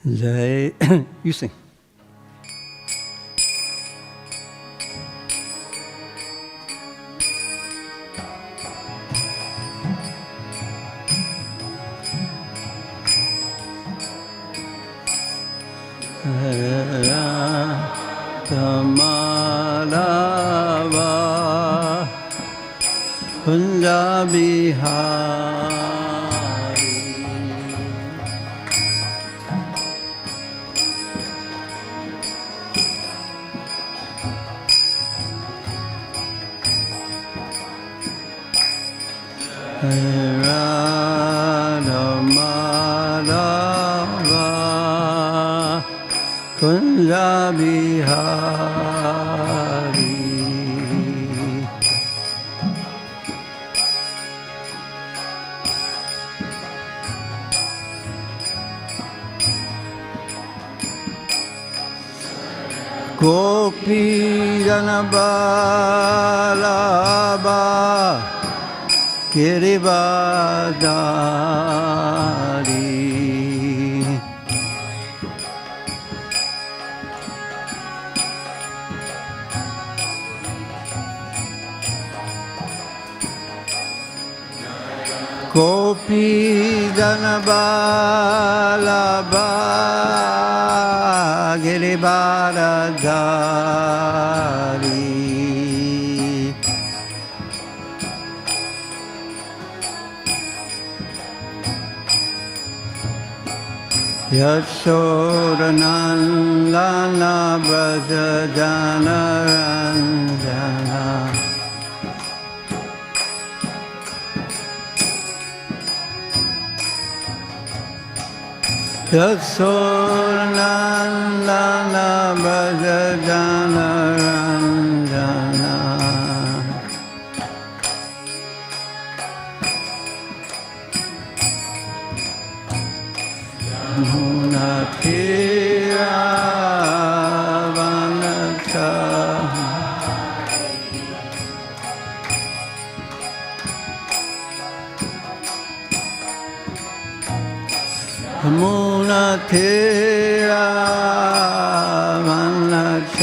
Jai. You sing. Tamalava Punjabi Hari Radhamadava Punjabi Hari Gopi Janabalaba Girivadari Gopi Janabalaba Girivadari Yashodanandana Brajajana Ranjana Yashodanandana Brajajana Ranjana Munatira Vanata Munatira Vanachari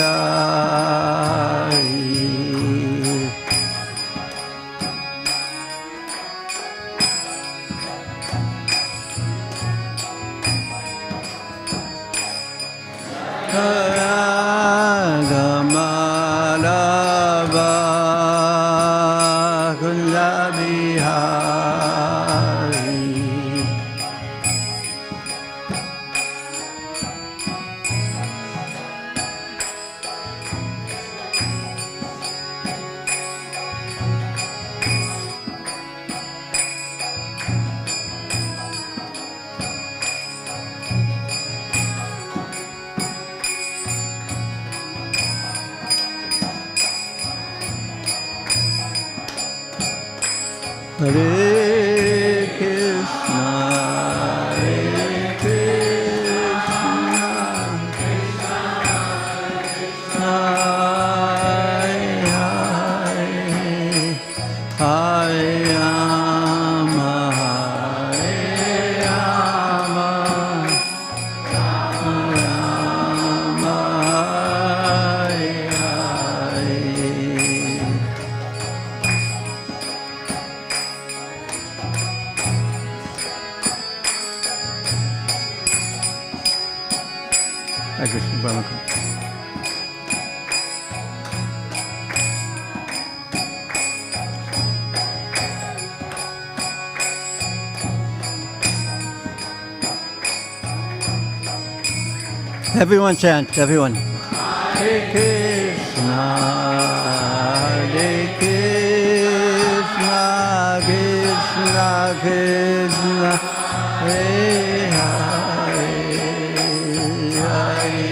Ragamadava Punjabi Hari Hare Krishna, Hare Krishna, Krishna Hare Hare, Hare Rama, Hare Rama, Rama Hare Hare. Hare Krishna, Brahma. Everyone chant, everyone. Hare Krishna, Hare Krishna, Krishna Krishna, Hare Hare, Hare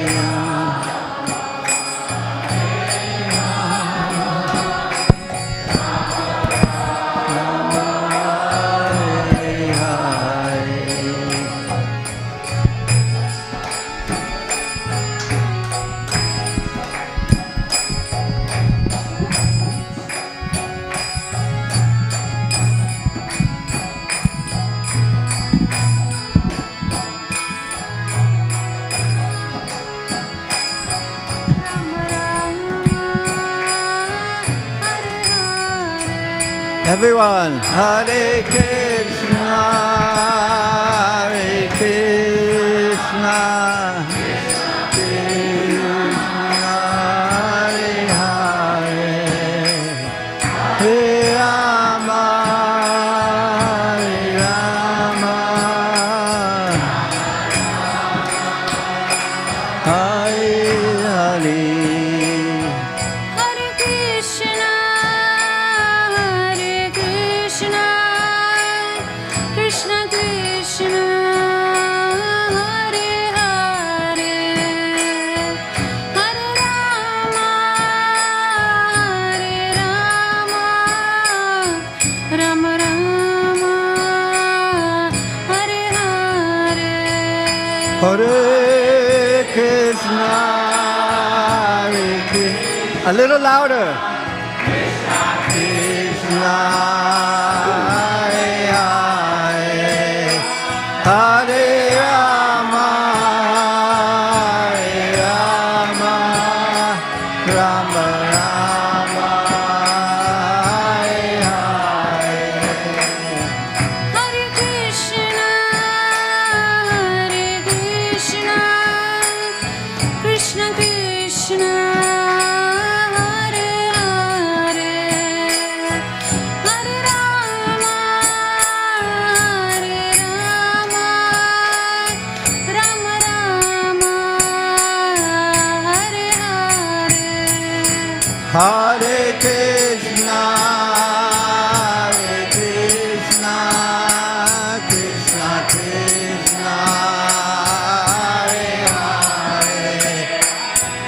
Everyone, Hare Krishna, Hare Krishna, Krishna Hare Hare, Hare Rama, Hare Rama, Hare Hare. Hare Krishna, Hare Krishna. A little louder. Krishna, Krishna, Hare Hare, Hare Rama, Hare Rama, Rama Rama, Hare Hare. Hare Krishna, Hare Krishna, Krishna Krishna, Hare Hare, Hare Rama, Hare Rama, Rama Rama, Hare Hare. Hare Krishna, Hare Krishna, Krishna Krishna, Hare Hare,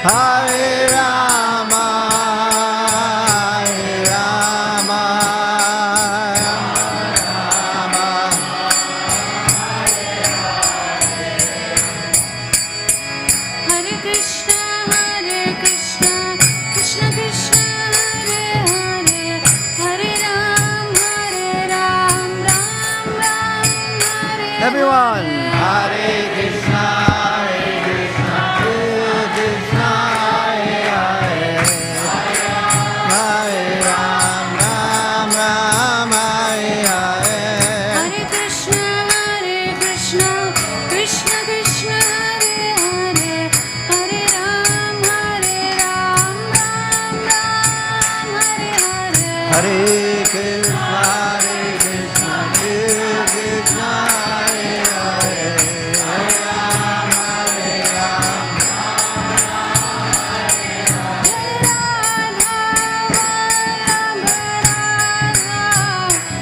Hare Rama, Hare Rama, Rama Hare Krishna, Hare Krishna, Krishna Krishna, Hare Hare, Hare Ram, Ram Ram, Hare Hare. Everyone, Hare Krishna, Hare Krishna, Krishna Hare Hare, Hare Ram, Ram Ram, Hare Hare. Hare Krishna, Hare Krishna, Krishna Krishna, Hare Hare, Hare Ram, Ram Ram, Hare Hare. Hare Krishna, Hare Krishna, Krishna Hare Hare, Hare Ram, Hare Ram.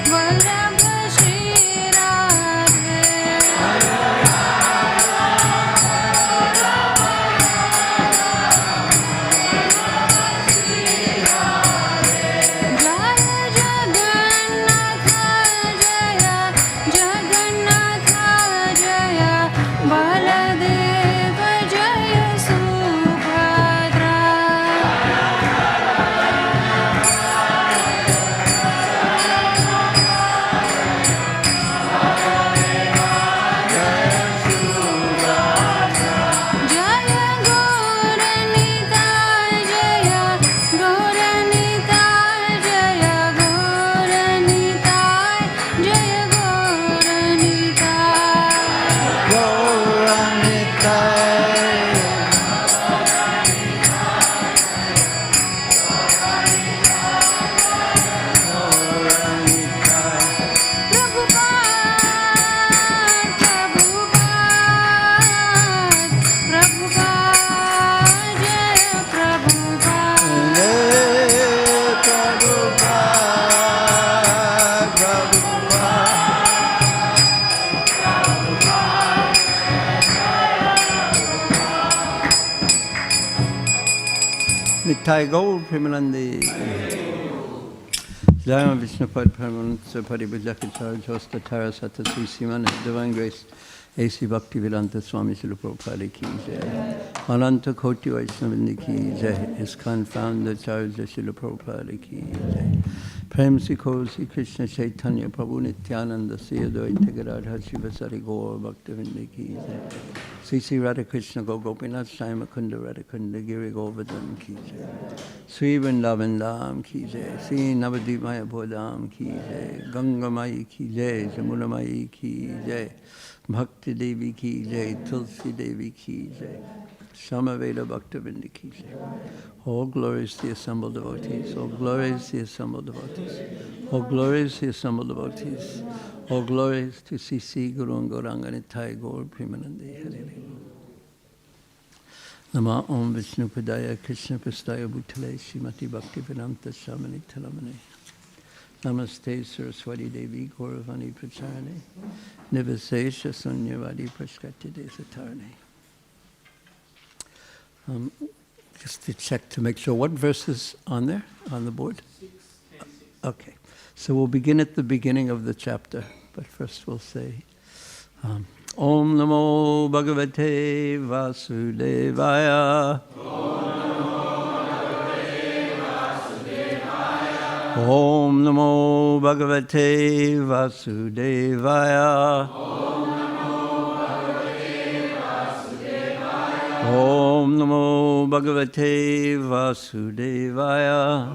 Vallabha Shri Radhe. Jaya Jagannatha Jaya, Jagannatha Jaya, Baladeva Jaya Subhadra. Jaya Gauranita Jaya, Gauranita Jaya, Gauranita Jaya, Gauranita. Gauranita. Prabhupada, Prabhupada, Jaya Prabhupada. Jai Prabhupada, Prabhupada. Nittai Gaur Premanande. Jai Vishnupad Paramanutsa Paribhajaka Josta Tara Sata Śrīmad Divine Grace A.C. Bhaktivedanta Swami Śrīla Prabhupada ki jai. Ananta Koti Vaishnavindi ki jai. ISKCON Founder-Acharya Śrīla Prabhupada ki jai. Prem Si Kosi Krishna Chaitanya Prabhu Nityananda Sri Advaita Gadadhar Shivasari Gaur Bhaktivedanta ki jai. Sri Sri Radha Krishna Go Gopinath Sai Mukunda Radha Kunda Giri Govardhan Ki Jai. Sri Vrindavan Dham Ki Jai. Sri Navadvip Mayapur Dham Ki Jai. Ganga Mai Ki Jai. Jamuna Mai Ki Jai. Bhakti Devi Ki Jai. Tulsi Devi Ki Jai. Samaveda Bhaktivedanta Ki Jai. All glories to the assembled devotees. All glories to the assembled devotees. All glories to the assembled devotees. All glories to C.C. Guru and Gauranga Nitai Gaur Premanandi Hare. Nama Om Vishnu Padaya Krishna Prastaya Bhutale Śrīmati Bhaktivedanta Swami Talamane. Namaste Saraswati Devi Gauravani Pracharane. Nivasesha Sunyavadi Prashkati Desatarane. Just to check to make sure. What verse is on there, on the board? 6 and 6. Okay. So we'll begin at the beginning of the chapter, but first we'll say, Om Namo Bhagavate Vasudevaya. Om Namo Bhagavate Vasudevaya. Om Namo Bhagavate Vasudevaya.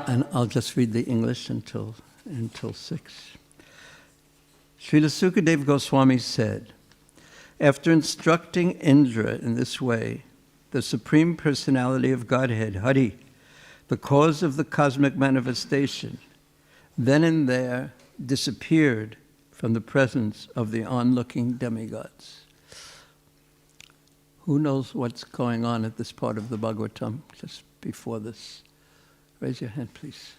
And I'll just read the English until 6. Srila Sukadeva Goswami said, after instructing Indra in this way, the Supreme Personality of Godhead, Hare, the cause of the cosmic manifestation, then and there disappeared from the presence of the onlooking demigods. Who knows what's going on at this part of the Bhagavatam, just before this? Raise your hand, please.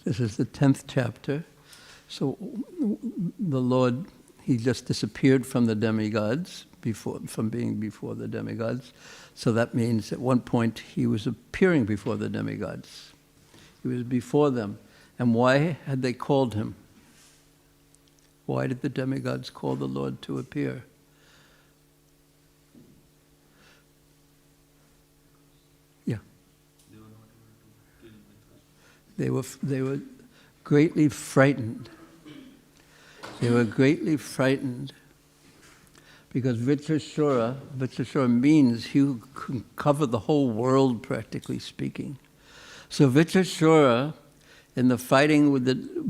This is the 10th chapter. So the Lord, he just disappeared from the demigods, from being before the demigods. So that means at one point he was appearing before the demigods. He was before them. And why had they called him? Why did the demigods call the Lord to appear? Yeah. They were greatly frightened. They were greatly frightened because Vitrashura means he who can cover the whole world, practically speaking. So Vitrashura, in the fighting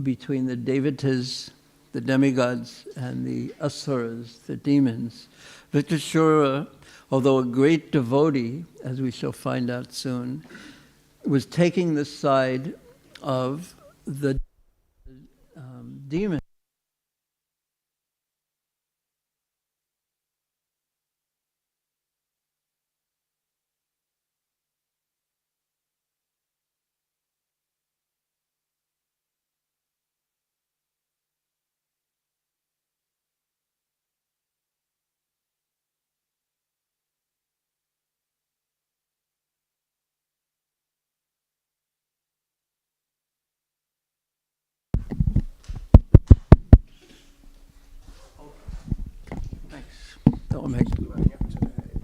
between the Devatas, the demigods, and the Asuras, the demons, Vitrashura, although a great devotee, as we shall find out soon, was taking the side of the demons.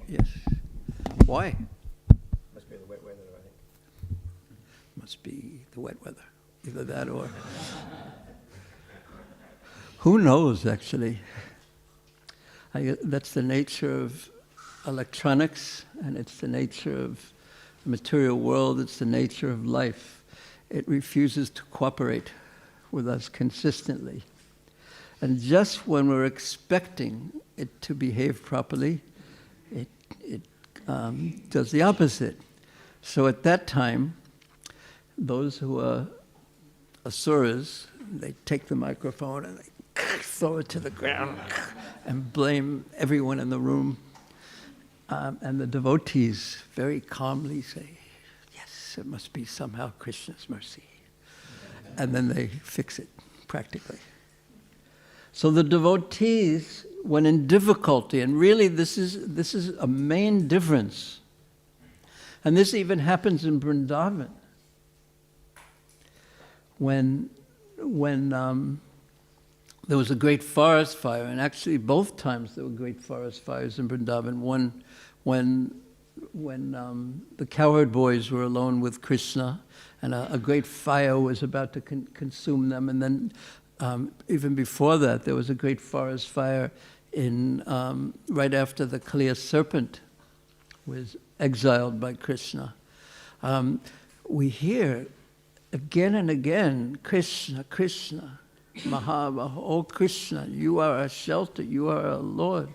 Yes. Why? Must be the wet weather, I think. Must be the wet weather. Either that or... Who knows, actually? That's the nature of electronics, and it's the nature of the material world, it's the nature of life. It refuses to cooperate with us consistently. And just when we're expecting it to behave properly, it does the opposite. So at that time, those who are asuras, they take the microphone and they throw it to the ground and blame everyone in the room. And the devotees very calmly say, yes, it must be somehow Krishna's mercy. And then they fix it, practically. So the devotees, when in difficulty, and really this is a main difference, and this even happens in Vrindavan, when there was a great forest fire, and actually both times there were great forest fires in Vrindavan. One when the cowherd boys were alone with Krishna, and a great fire was about to consume them, and then even before that, there was a great forest fire right after the clear serpent was exiled by Krishna. We hear again and again, Krishna, Krishna, Maha, oh Krishna, you are our shelter, you are our Lord.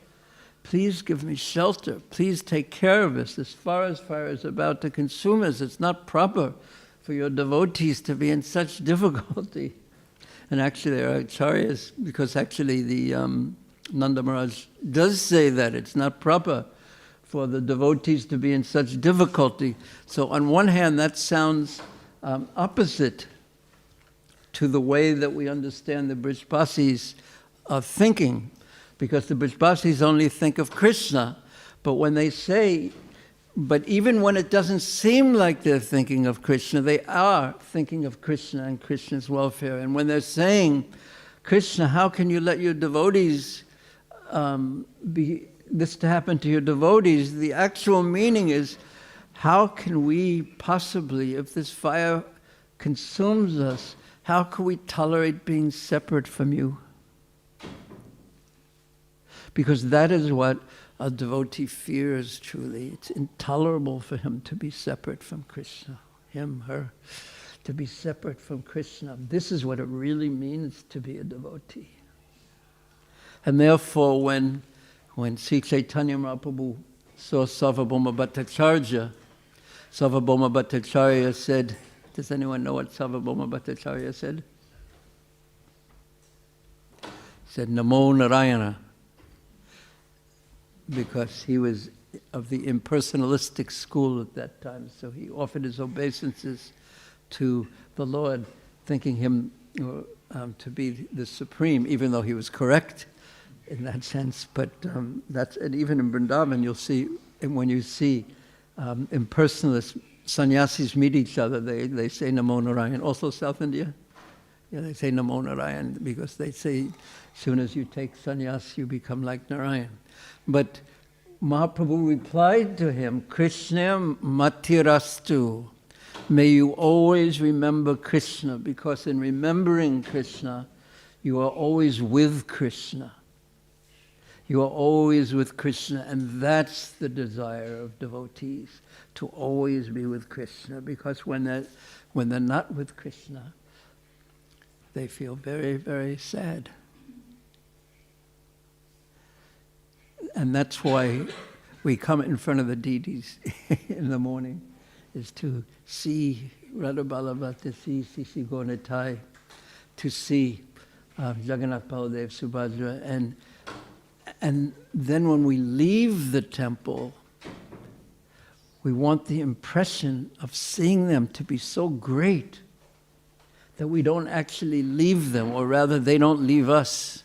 Please give me shelter. Please take care of us. This forest fire is about to consume us. It's not proper for your devotees to be in such difficulty. And actually there are acharyas, because actually the Nanda Maharaj does say that it's not proper for the devotees to be in such difficulty. So on one hand, that sounds opposite to the way that we understand the Brijbasis are thinking, because the Brijbasis only think of Krishna. But when they say, but even when it doesn't seem like they're thinking of Krishna, they are thinking of Krishna and Krishna's welfare. And when they're saying, Krishna, how can you let your devotees this to happen to your devotees? The actual meaning is, how can we possibly, if this fire consumes us, how can we tolerate being separate from you? Because that is what a devotee fears truly. It's intolerable for him to be separate from Krishna. Him, her, to be separate from Krishna. This is what it really means to be a devotee. And therefore, when Sri Chaitanya Mahaprabhu saw Sarvabhauma Bhattacharya, Sarvabhauma Bhattacharya said, does anyone know what Sarvabhauma Bhattacharya said? He said, Namo Narayana, because he was of the impersonalistic school at that time. So he offered his obeisances to the Lord, thinking him to be the supreme, even though he was correct in that sense. But and even in Vrindavan, you'll see, and when you see impersonalist sannyasis meet each other, they say Namo Narayan. Also South India, yeah, they say Namo Narayan, because they say as soon as you take sannyas, you become like Narayan. But Mahaprabhu replied to him, Krishna matirastu. May you always remember Krishna, because in remembering Krishna, you are always with Krishna. You are always with Krishna, and that's the desire of devotees, to always be with Krishna, because when they're not with Krishna, they feel very, very sad. And that's why we come in front of the deities in the morning, is to see Radha Ballabha, to see Sisi Gauratai, to see Jagannath Baladev, Subhadra, and then when we leave the temple, we want the impression of seeing them to be so great that we don't actually leave them, or rather they don't leave us.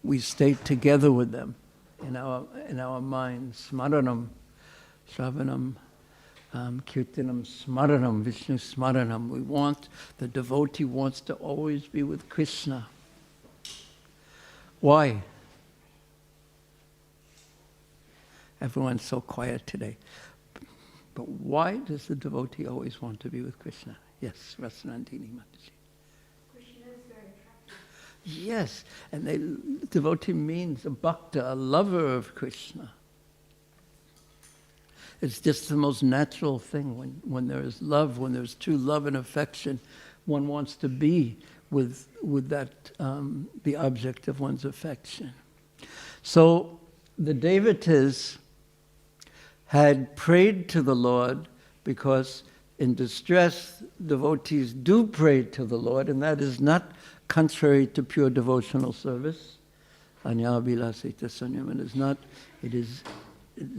We stay together with them in our minds. Smaranam, Shravanam, Kirtanam, Smaranam, Vishnu Smaranam. The devotee wants to always be with Krishna. Why? Everyone's so quiet today. But why does the devotee always want to be with Krishna? Yes, Rasanandini Mataji. Krishna is very attractive. Yes, and devotee means a bhakta, a lover of Krishna. It's just the most natural thing. When there is love, when there's true love and affection, one wants to be with that, the object of one's affection. So the devatas had prayed to the Lord, because in distress, devotees do pray to the Lord, and that is not contrary to pure devotional service. It's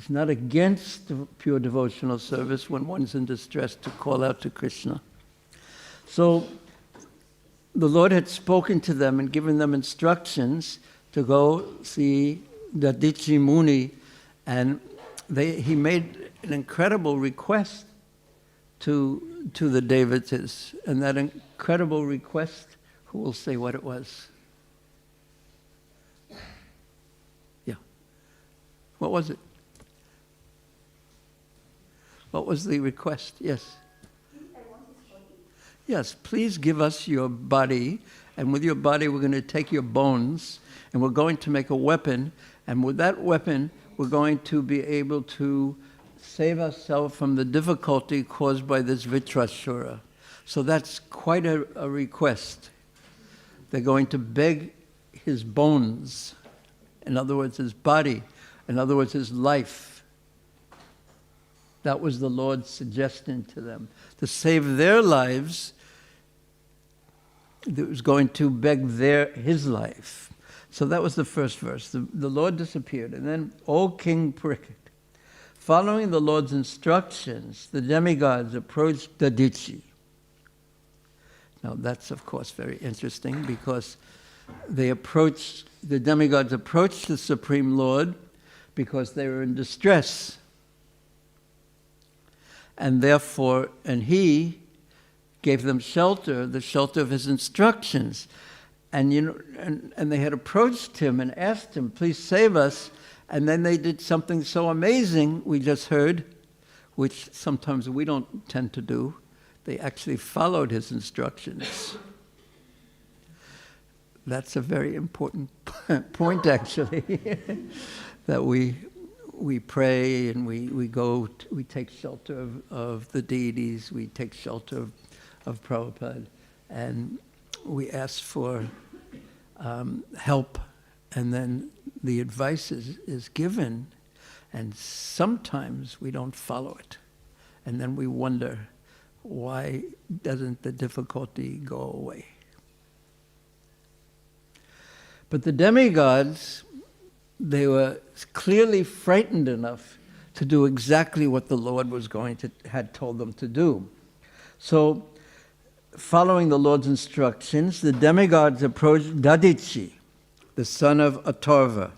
not against pure devotional service when one's in distress to call out to Krishna. So the Lord had spoken to them and given them instructions to go see Dadichi Muni, and he made an incredible request to the devatas, and that incredible request, who will say what it was? Yeah. What was it? What was the request? Yes. I want his body. Yes, please give us your body, and with your body we're going to take your bones, and we're going to make a weapon, and with that weapon we're going to be able to save ourselves from the difficulty caused by this Vitrasura. So that's quite a request. They're going to beg his bones, in other words, his body, in other words, his life. That was the Lord's suggestion to them. To save their lives, it was going to beg his life. So that was the first verse. The Lord disappeared. And then, O King Parikshit, following the Lord's instructions, the demigods approached Dadichi. Now that's, of course, very interesting because the demigods approached the Supreme Lord because they were in distress. And therefore, and he gave them shelter, the shelter of his instructions. And and they had approached him and asked him, please save us. And then they did something so amazing, we just heard, which sometimes we don't tend to do. They actually followed his instructions. That's a very important point, actually, that we pray and we take shelter of the deities, we take shelter of Prabhupada, and we ask for help, and then the advice is given, and sometimes we don't follow it, and then we wonder, why doesn't the difficulty go away? But the demigods, they were clearly frightened enough to do exactly what the Lord had told them to do. So, following the Lord's instructions, the demigods approached Dadichi, the son of Atarva.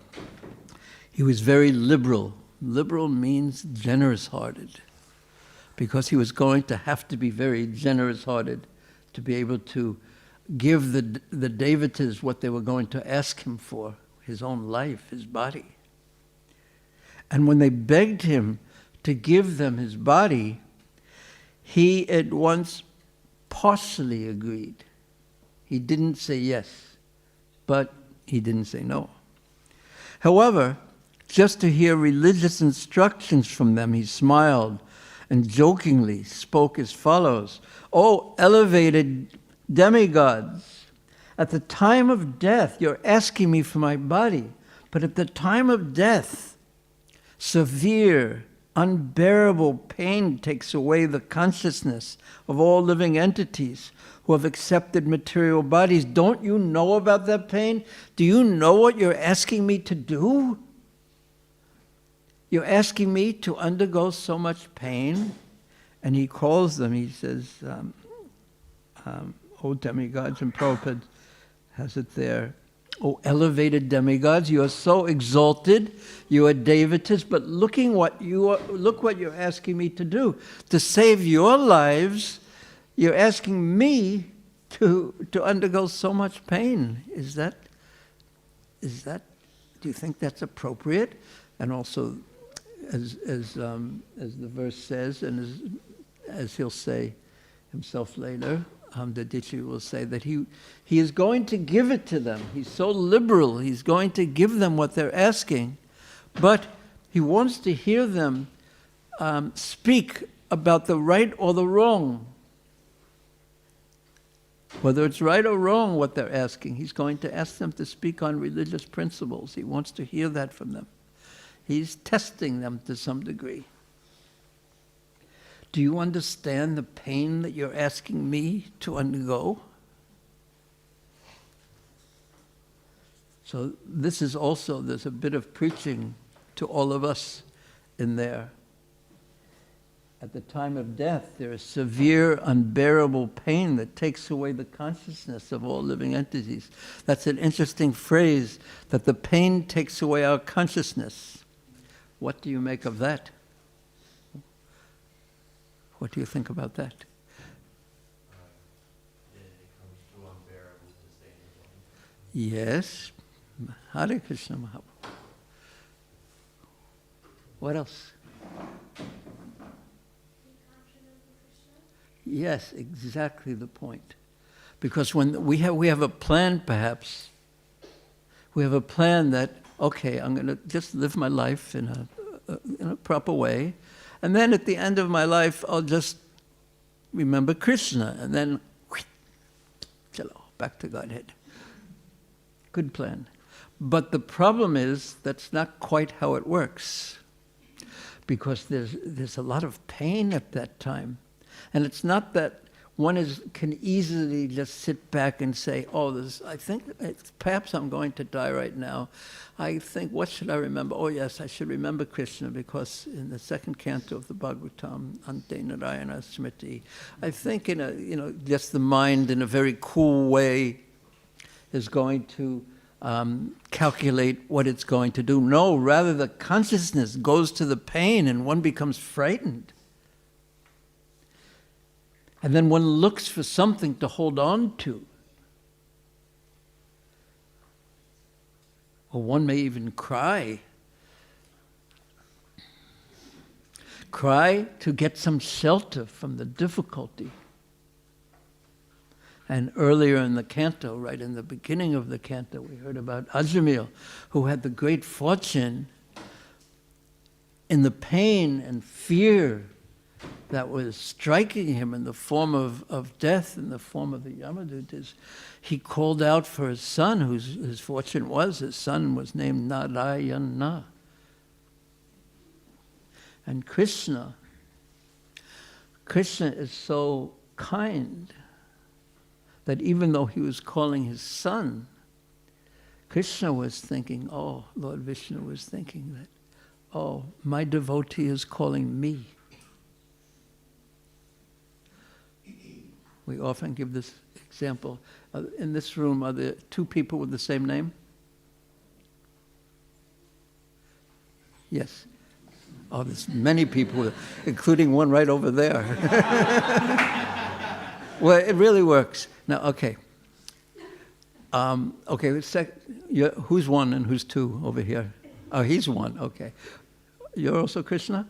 He was very liberal. Liberal means generous-hearted, because he was going to have to be very generous-hearted to be able to give the devatas what they were going to ask him for, his own life, his body. And when they begged him to give them his body, he at once partially agreed. He didn't say yes, but he didn't say no. However, just to hear religious instructions from them, he smiled and jokingly spoke as follows: "O elevated demigods, at the time of death, you're asking me for my body, but at the time of death, severe, unbearable pain takes away the consciousness of all living entities who have accepted material bodies. Don't you know about that pain? Do you know what you're asking me to do? You're asking me to undergo so much pain." And he calls them, he says, O demigods, and Prabhupada has it there. O elevated demigods, you are so exalted, you are devatas, but look what you're asking me to do. To save your lives, you're asking me to undergo so much pain. Is that, do you think that's appropriate? And also, as the verse says, and as he'll say himself later, the Dadichi will say that he is going to give it to them. He's so liberal, he's going to give them what they're asking, but he wants to hear them speak about the right or the wrong. Whether it's right or wrong what they're asking, he's going to ask them to speak on religious principles. He wants to hear that from them. He's testing them to some degree. Do you understand the pain that you're asking me to undergo? So this is also, there's a bit of preaching to all of us in there. At the time of death, there is severe, unbearable pain that takes away the consciousness of all living entities. That's an interesting phrase, that the pain takes away our consciousness. What do you make of that? What do you think about that? It becomes too unbearable to stay in the body. Yes. Hare Krishna Mahaprabhu. What else? Yes, exactly the point. Because when we have a plan, perhaps, we have a plan that, okay, I'm going to just live my life in a proper way, and then at the end of my life, I'll just remember Krishna, and then, chalo, back to Godhead. Good plan. But the problem is, that's not quite how it works. Because there's a lot of pain at that time. And it's not that one can easily just sit back and say, oh, I think perhaps I'm going to die right now. I think, what should I remember? Oh yes, I should remember Krishna, because in the second canto of the Bhagavatam, Ante Narayana Smriti, I think just the mind in a very cool way is going to calculate what it's going to do. No, rather the consciousness goes to the pain and one becomes frightened. And then one looks for something to hold on to. Or one may even cry. Cry to get some shelter from the difficulty. And earlier in the canto, right in the beginning of the canto, we heard about Ajamil, who had the great fortune in the pain and fear that was striking him in the form of death, in the form of the Yamadutas. He called out for his son, his fortune was, his son was named Narayana. And Krishna is so kind that even though he was calling his son, Krishna was thinking, oh, Lord Vishnu was thinking that, oh, my devotee is calling me. We often give this example. In this room, are there two people with the same name? Yes. Oh, there's many people, including one right over there. Well, it really works. Now, okay. Who's one and who's two over here? Oh, he's one, okay. You're also Krishna?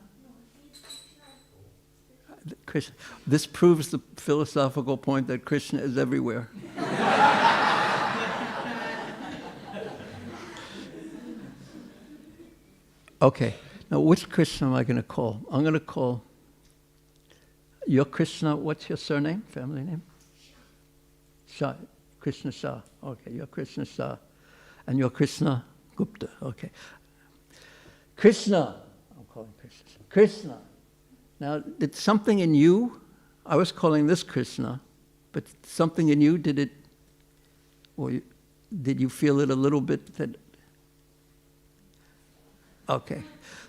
Krishna. This proves the philosophical point that Krishna is everywhere. Okay, now which Krishna am I going to call? I'm going to call your Krishna. What's your surname, family name? Shah. Krishna Shah. Okay, you're Krishna Shah. And you're Krishna Gupta. Okay. Krishna. I'm calling Krishna. Krishna. Now, did something in you, I was calling this Krishna, but something in you, did you feel it a little bit that, okay,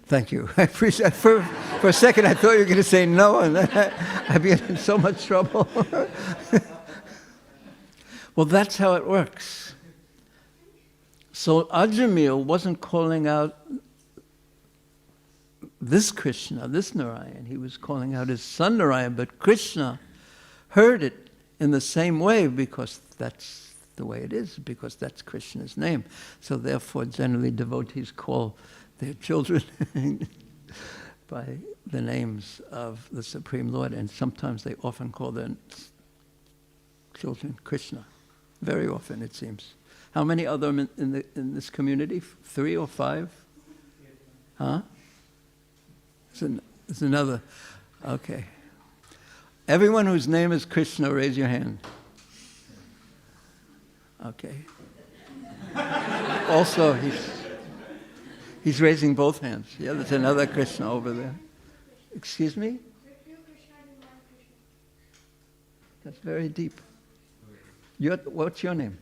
thank you. I appreciate it. For a second I thought you were going to say no, and then I'd be in so much trouble. Well, that's how it works. So Ajamil wasn't calling out this Krishna, this Narayan. He was calling out his son Narayan, but Krishna heard it in the same way because that's the way it is, because that's Krishna's name. So therefore, generally devotees call their children by the names of the Supreme Lord, and sometimes they often call their children Krishna. Very often, it seems. How many are there in this community? 3 or 5? Huh? There's another. Okay. Everyone whose name is Krishna, raise your hand. Okay. Also, he's raising both hands. Yeah, there's another Krishna over there. Excuse me? That's very deep. What's your name?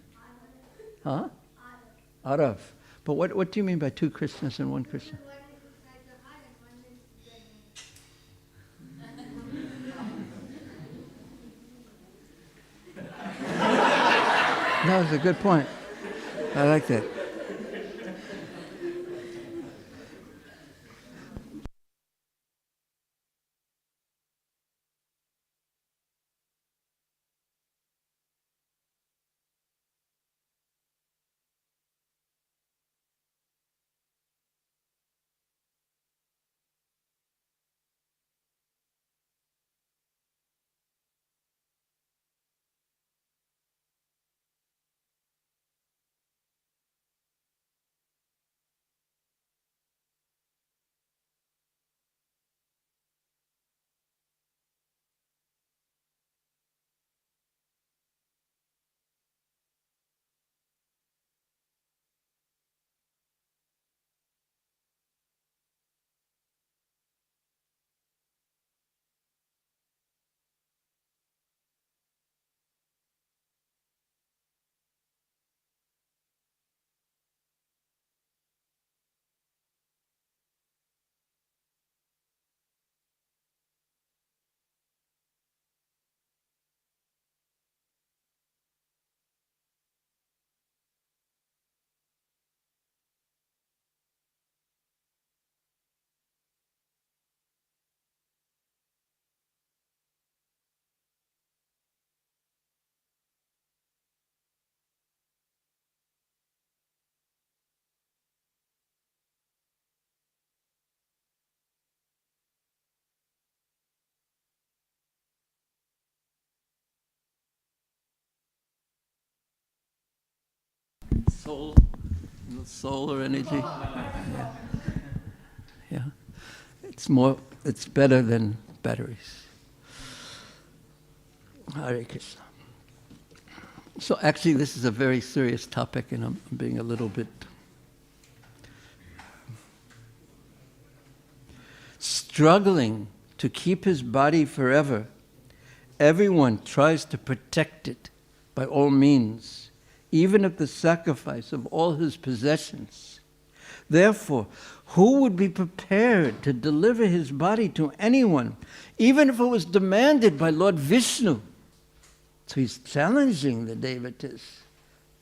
Huh? Arav. But what do you mean by 2 Krishnas and 1 Krishna? That was a good point. I like that. solar energy. Yeah. It's better than batteries. Hare Krishna. So actually this is a very serious topic, and I'm being a little bit struggling to keep his body forever. Everyone tries to protect it by all means, even at the sacrifice of all his possessions. Therefore, who would be prepared to deliver his body to anyone, even if it was demanded by Lord Vishnu? So he's challenging the devotees.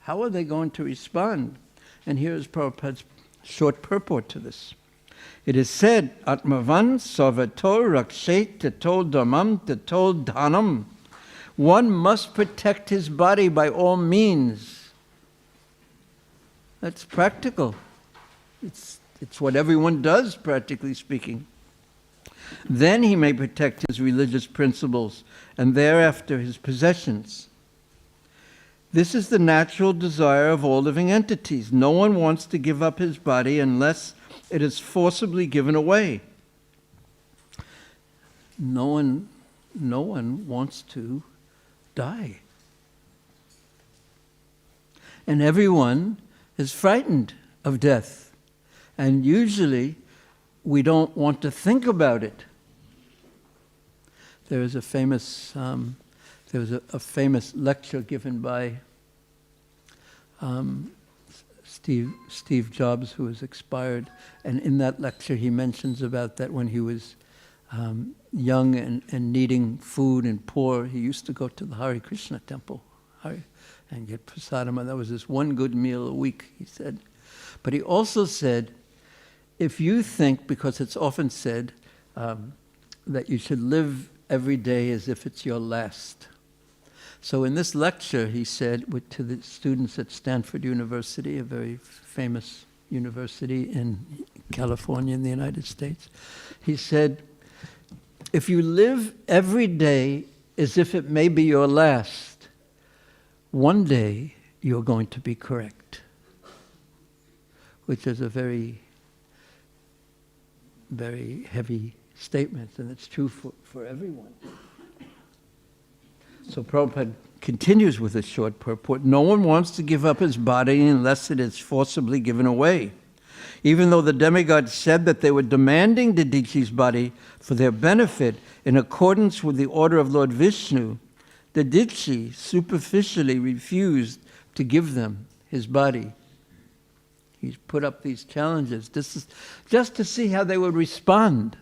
How are they going to respond? And here is Prabhupada's short purport to this. It is said, Atmavan sarvato rakshet tato dhamam tato dhanam. One must protect his body by all means. That's practical. It's what everyone does, practically speaking. Then he may protect his religious principles, and thereafter his possessions. This is the natural desire of all living entities. No one wants to give up his body unless it is forcibly given away. No one wants to die. And everyone is frightened of death. And usually we don't want to think about it. There was a famous lecture given by Steve Jobs, who has expired, and in that lecture he mentions about that when he was young and needing food and poor, he used to go to the Hare Krishna temple and get prasadam, and that was this one good meal a week, he said. But he also said, if you think, because it's often said that you should live every day as if it's your last. So in this lecture, he said to the students at Stanford University, a very famous university in California in the United States, he said, if you live every day as if it may be your last, one day you're going to be correct. Which is a very, very heavy statement, and it's true for everyone. So Prabhupada continues with a short purport. No one wants to give up his body unless it is forcibly given away. Even though the demigods said that they were demanding Didichi's body for their benefit in accordance with the order of Lord Vishnu, Didichi superficially refused to give them his body. He's put up these challenges. This is just to see how they would respond.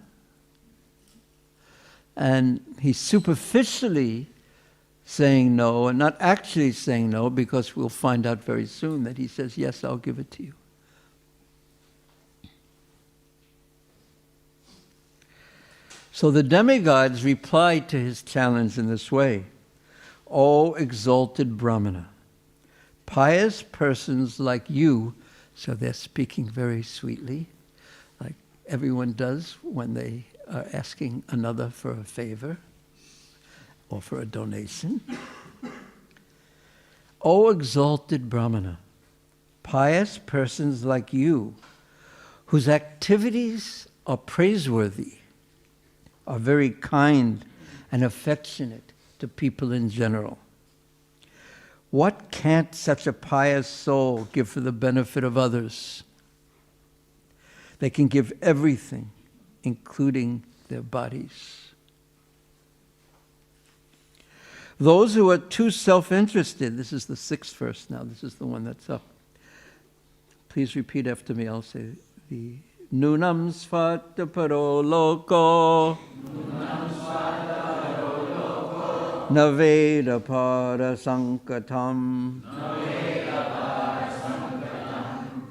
And he's superficially saying no, and not actually saying no, because we'll find out very soon that he says, yes, I'll give it to you. So the demigods replied to his challenge in this way. O exalted Brahmana, pious persons like you, so they're speaking very sweetly, like everyone does when they are asking another for a favor or for a donation. O exalted Brahmana, pious persons like you, whose activities are praiseworthy, are very kind and affectionate to people in general. What can't such a pious soul give for the benefit of others? They can give everything, including their bodies. Those who are too self-interested, this is the 6th verse now, this is the one that's up. Please repeat after me, I'll say the Nunam svata paro loko Naveda para sankatam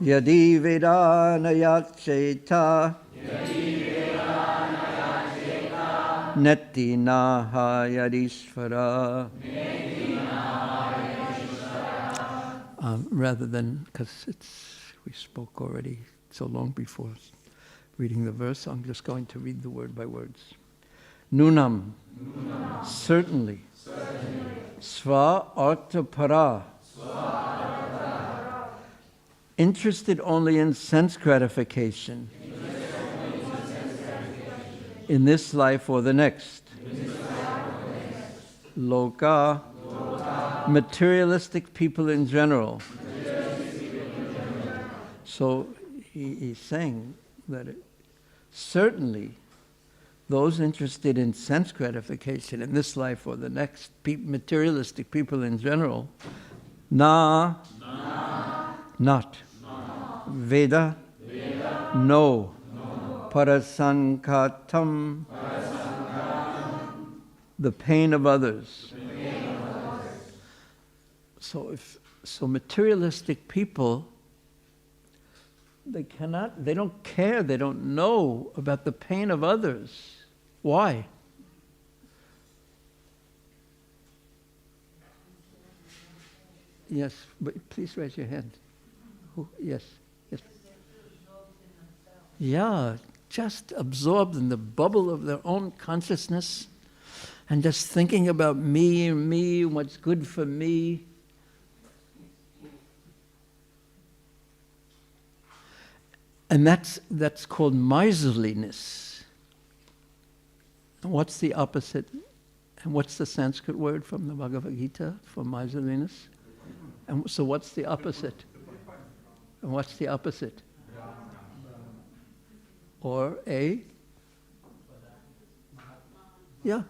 Yadi vedana yacheta Neti naha yadishvara. Rather than, because we spoke already so long before reading the verse, I'm just going to read the word by words. Nunam, certainly. Sva artha para, interested only in sense gratification, in this life or the next. Loka, materialistic people in general. So he's saying that certainly those interested in sense gratification in this life or the next, materialistic people in general, not. Veda, no. Parasankatam, the pain of others. So materialistic people, they don't care, they don't know about the pain of others. Why? Yes, but please raise your hand. Yes. Yeah, just absorbed in the bubble of their own consciousness and just thinking about me, what's good for me. And that's called miserliness. And what's the opposite? And what's the Sanskrit word from the Bhagavad Gita for miserliness? And so what's the opposite? And what's the opposite? Or a? Yeah.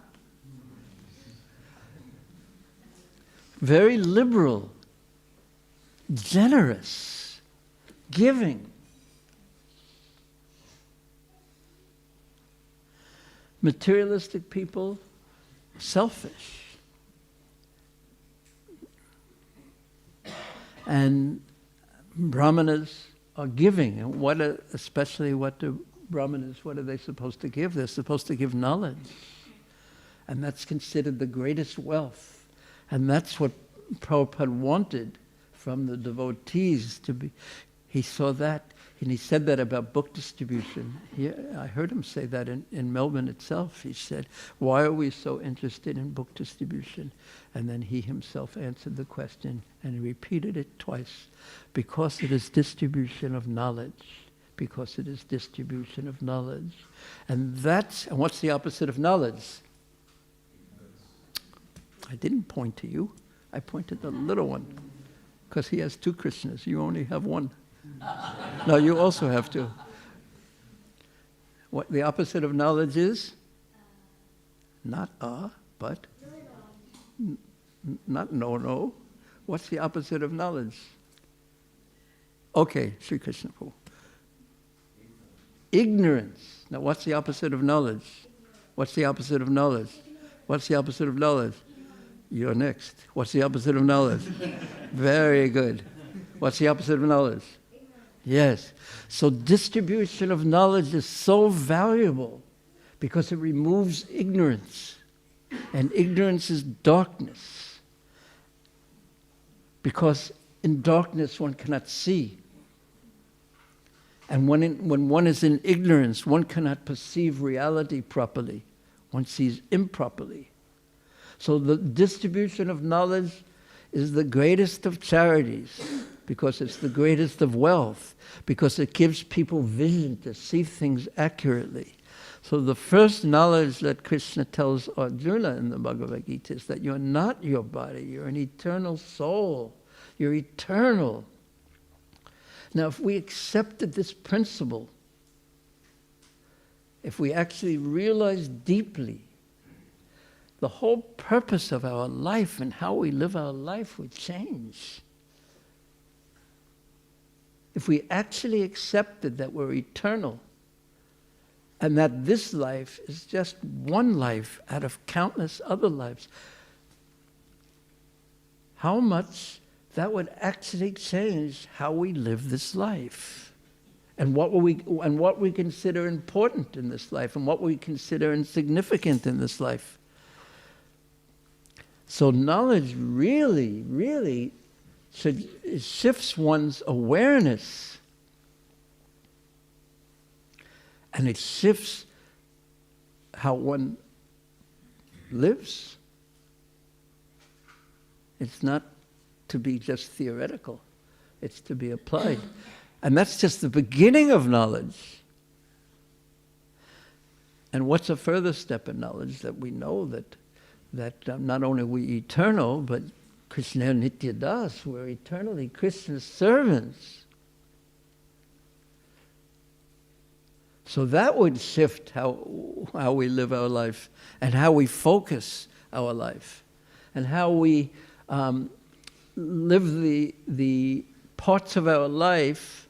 Very liberal, generous, giving. Materialistic people, selfish. And Brahmanas are giving. And especially what do Brahmanas, what are they supposed to give? They're supposed to give knowledge. And that's considered the greatest wealth. And that's what Prabhupada wanted from the devotees to be. He saw that, and he said that about book distribution. I heard him say that in Melbourne itself. He said, why are we so interested in book distribution? And then he himself answered the question, and he repeated it twice. Because it is distribution of knowledge. Because it is distribution of knowledge. And what's the opposite of knowledge? I didn't point to you. I pointed to the little one. Because he has two Krishnas. You only have one. No, you also have two. What the opposite of knowledge is? Not but not no. What's the opposite of knowledge? Okay, Sri Krishna Prabhu. Ignorance. Now, what's the opposite of knowledge? What's the opposite of knowledge? What's the opposite of knowledge? You're next. What's the opposite of knowledge? Very good. What's the opposite of knowledge? Yes. So distribution of knowledge is so valuable because it removes ignorance. And ignorance is darkness. Because in darkness one cannot see. And when one is in ignorance, one cannot perceive reality properly. One sees improperly. So the distribution of knowledge is the greatest of charities because it's the greatest of wealth, because it gives people vision to see things accurately. So the first knowledge that Krishna tells Arjuna in the Bhagavad Gita is that you're not your body, you're an eternal soul. You're eternal. Now, if we accepted this principle, if we actually realized deeply the whole purpose of our life and how we live our life would change. If we actually accepted that we're eternal and that this life is just one life out of countless other lives, how much that would actually change how we live this life and what we consider important in this life and what we consider insignificant in this life. So knowledge really, really shifts one's awareness. And it shifts how one lives. It's not to be just theoretical. It's to be applied. And that's just the beginning of knowledge. And what's a further step in knowledge? That we know that not only are we eternal, but Krishna Nitya Das, we're eternally Krishna's servants. So that would shift how we live our life and how we focus our life and how we live the parts of our life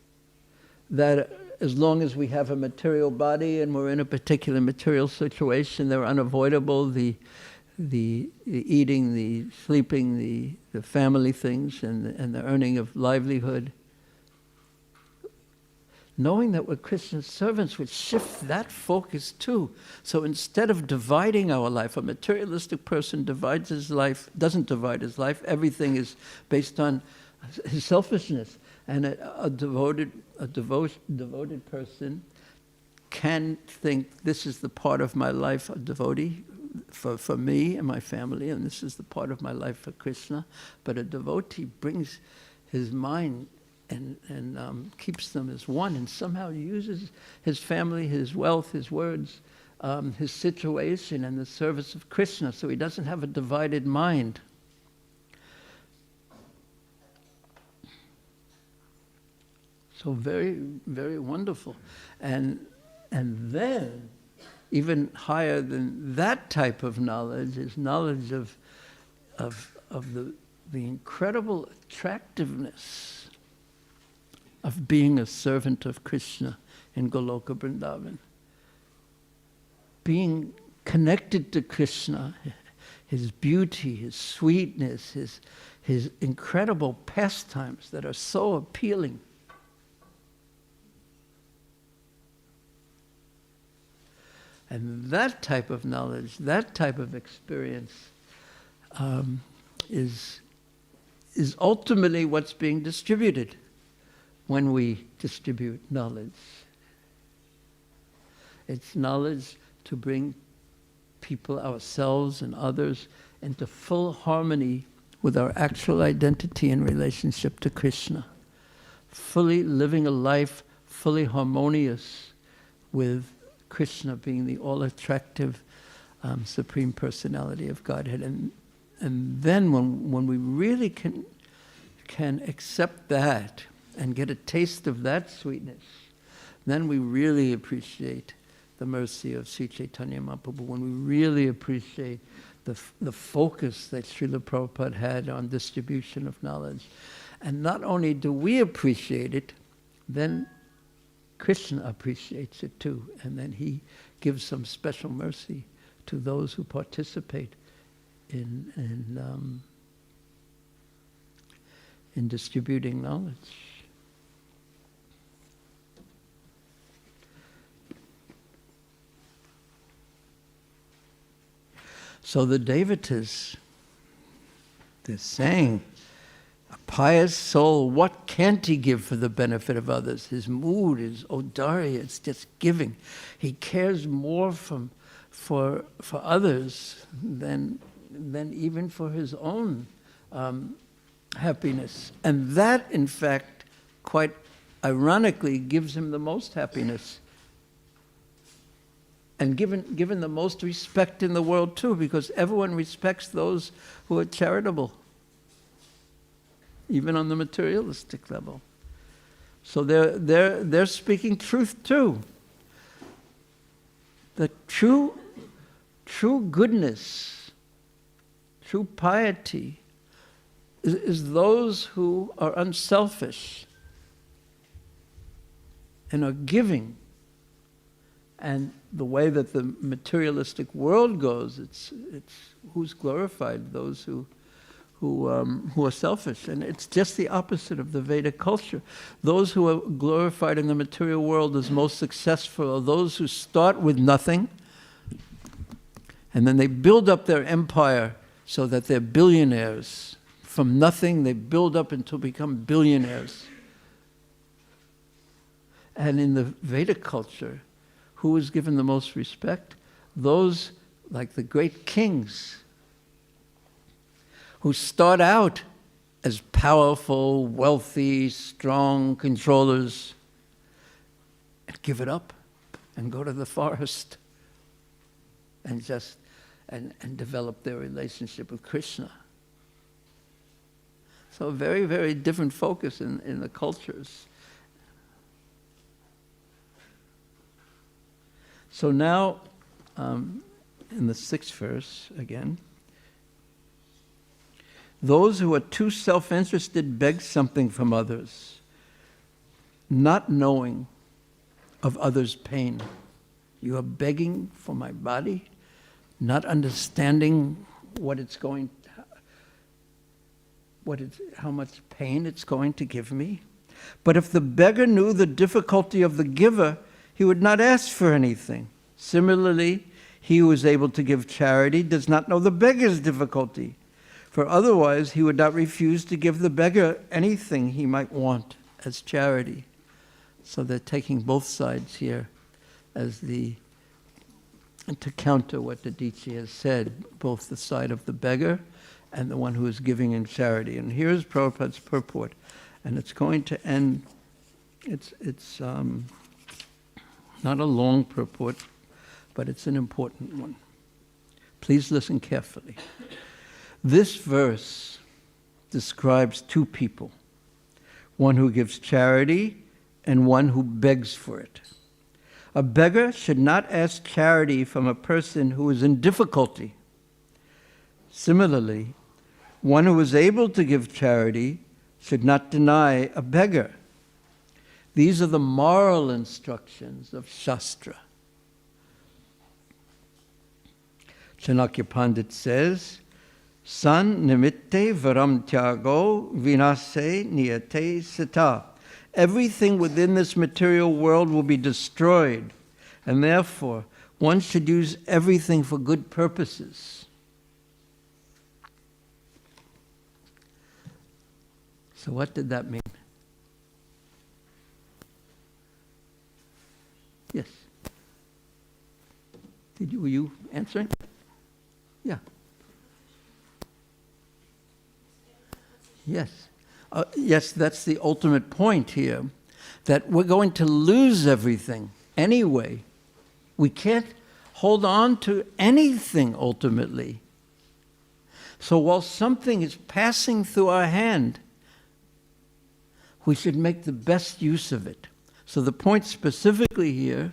that, as long as we have a material body and we're in a particular material situation, they're unavoidable, the eating, the sleeping, the family things, and the earning of livelihood. Knowing that we're Krishna's servants would shift that focus too. So instead of dividing our life, a materialistic person doesn't divide his life. Everything is based on his selfishness. And a devoted person can think, this is the part of my life, a devotee, for me and my family, and this is the part of my life for Krishna. But a devotee brings his mind and keeps them as one, and somehow uses his family, his wealth, his words, his situation in the service of Krishna, so he doesn't have a divided mind. So very, very wonderful. And then, even higher than that type of knowledge is knowledge of the incredible attractiveness of being a servant of Krishna in Goloka Vrindavan. Being connected to Krishna, his beauty, his sweetness, his incredible pastimes that are so appealing. And that type of knowledge, that type of experience is ultimately what's being distributed when we distribute knowledge. It's knowledge to bring people, ourselves and others, into full harmony with our actual identity and relationship to Krishna. Fully living a life fully harmonious with Krishna being the all-attractive Supreme Personality of Godhead. And then when we really can accept that and get a taste of that sweetness, then we really appreciate the mercy of Sri Chaitanya Mahaprabhu, when we really appreciate the focus that Srila Prabhupada had on distribution of knowledge. And not only do we appreciate it, then Krishna appreciates it too, and then he gives some special mercy to those who participate in distributing knowledge. So the devatas, they're saying, a pious soul, what can't he give for the benefit of others? His mood is audarya, it's just giving. He cares more for others than even for his own happiness. And that, in fact, quite ironically, gives him the most happiness. And given the most respect in the world too, because everyone respects those who are charitable, even on the materialistic level. So they're speaking truth too. The true goodness, true piety is those who are unselfish and are giving. And the way that the materialistic world goes, it's who's glorified? Those who are selfish. And it's just the opposite of the Vedic culture. Those who are glorified in the material world as most successful are those who start with nothing, and then they build up their empire so that they're billionaires. From nothing, they build up until become billionaires. And in the Vedic culture, who is given the most respect? Those like the great kings who start out as powerful, wealthy, strong controllers and give it up and go to the forest and just and develop their relationship with Krishna. So a very, very different focus in the cultures. So now, in the 6th verse again, those who are too self-interested beg something from others, not knowing of others' pain. You are begging for my body, not understanding how much pain it's going to give me. But if the beggar knew the difficulty of the giver, he would not ask for anything. Similarly, he who is able to give charity does not know the beggar's difficulty, for otherwise he would not refuse to give the beggar anything he might want as charity. So they're taking both sides here as to counter what the Dichi has said, both the side of the beggar and the one who is giving in charity. And here's Prabhupada's purport, and it's going to end. It's not a long purport, but it's an important one. Please listen carefully. This verse describes two people, one who gives charity and one who begs for it. A beggar should not ask charity from a person who is in difficulty. Similarly, one who is able to give charity should not deny a beggar. These are the moral instructions of Shastra. Chanakya Pandit says, San nimitte varam tyago vinase niyate sita. Everything within this material world will be destroyed, and therefore one should use everything for good purposes. So what did that mean? Yes. Were you answering? Yeah. Yes. Yes, that's the ultimate point here, that we're going to lose everything anyway. We can't hold on to anything ultimately. So while something is passing through our hand, we should make the best use of it. So the point specifically here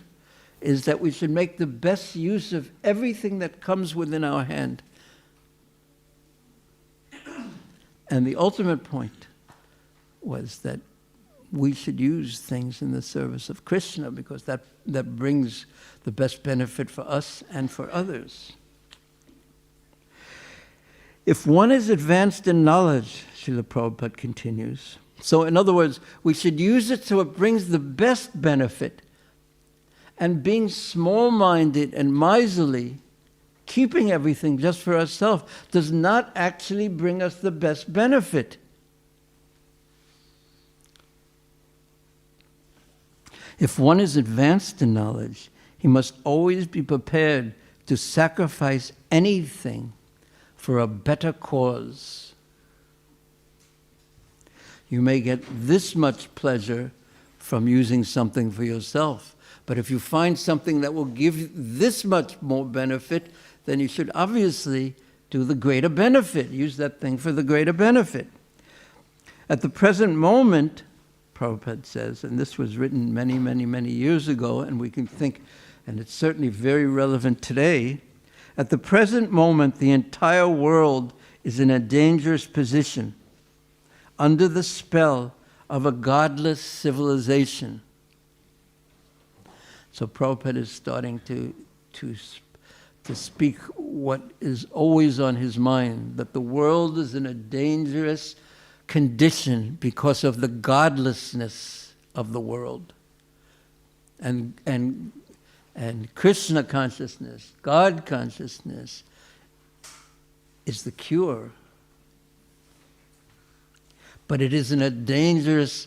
is that we should make the best use of everything that comes within our hand. And the ultimate point was that we should use things in the service of Krishna, because that brings the best benefit for us and for others. If one is advanced in knowledge, Srila Prabhupada continues, so in other words, we should use it so it brings the best benefit. And being small-minded and miserly, keeping everything just for ourselves, does not actually bring us the best benefit. If one is advanced in knowledge, he must always be prepared to sacrifice anything for a better cause. You may get this much pleasure from using something for yourself, but if you find something that will give this much more benefit, then you should obviously do the greater benefit. Use that thing for the greater benefit. At the present moment, Prabhupada says, and this was written many, many, many years ago, and we can think, and it's certainly very relevant today, at the present moment, the entire world is in a dangerous position, under the spell of a godless civilization. So Prabhupada is starting to speak what is always on his mind, that the world is in a dangerous condition because of the godlessness of the world. And Krishna consciousness, God consciousness, is the cure. But it is in a dangerous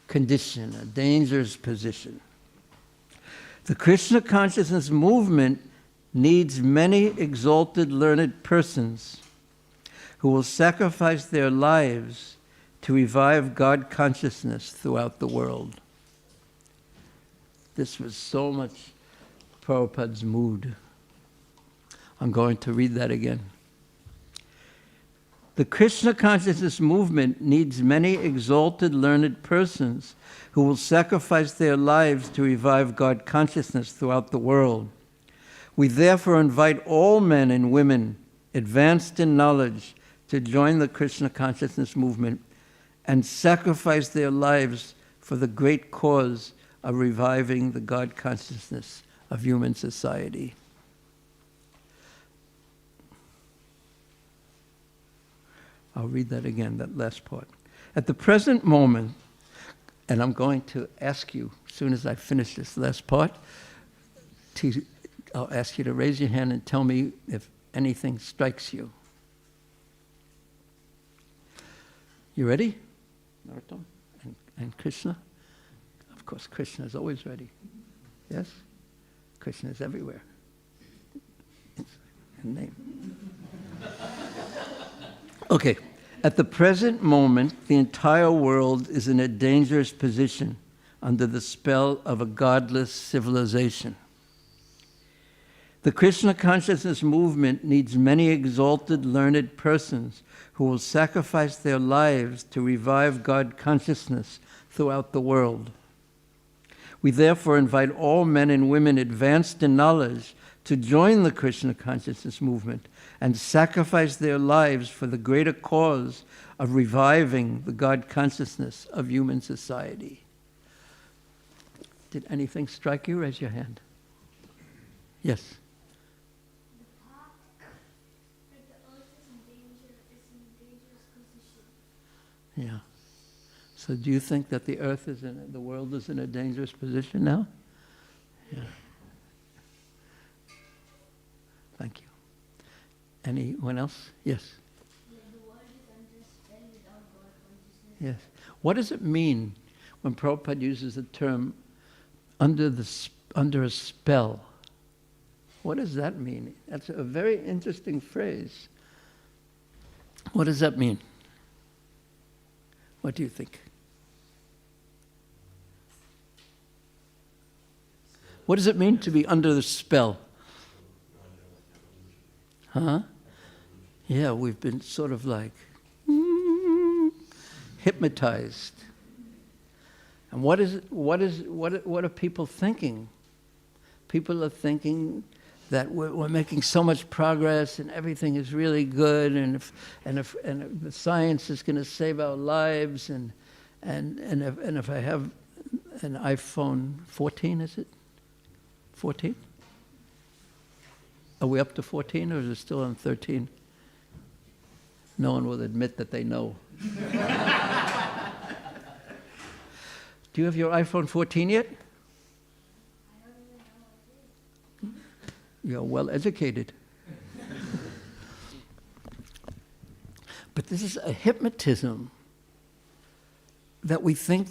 condition, a dangerous position. The Krishna consciousness movement needs many exalted, learned persons who will sacrifice their lives to revive God consciousness throughout the world. This was so much Prabhupada's mood. I'm going to read that again. The Krishna consciousness movement needs many exalted, learned persons who will sacrifice their lives to revive God consciousness throughout the world. We therefore invite all men and women advanced in knowledge to join the Krishna consciousness movement and sacrifice their lives for the great cause of reviving the God consciousness of human society. I'll read that again, that last part. At the present moment, and I'm going to ask you, as soon as I finish this last part, I'll ask you to raise your hand and tell me if anything strikes you. You ready? Narottam and Krishna? Of course, Krishna is always ready. Yes? Krishna is everywhere. Name. Okay. At the present moment, the entire world is in a dangerous position under the spell of a godless civilization. The Krishna consciousness movement needs many exalted, learned persons who will sacrifice their lives to revive God consciousness throughout the world. We therefore invite all men and women advanced in knowledge to join the Krishna consciousness movement and sacrifice their lives for the greater cause of reviving the God consciousness of human society. Did anything strike you? Raise your hand. Yes. The part that the earth is in dangerous position. Yeah. So do you think that the earth is the world is in a dangerous position now? Yeah. Thank you. Anyone else? Yes. The world is under spell without God consciousness. Yes. What does it mean when Prabhupada uses the term under a spell? What does that mean? That's a very interesting phrase. What does that mean? What do you think? What does it mean to be under the spell? Huh? Yeah, we've been sort of like hypnotized. And what are people thinking? People are thinking that we're making so much progress and everything is really good, and if the science is going to save our lives, and if I have an iPhone 14, is it 14? Are we up to 14 or is it still on 13? No one will admit that they know. Do you have your iPhone 14 yet? I don't even know what it is. You're well educated. But this is a hypnotism that we think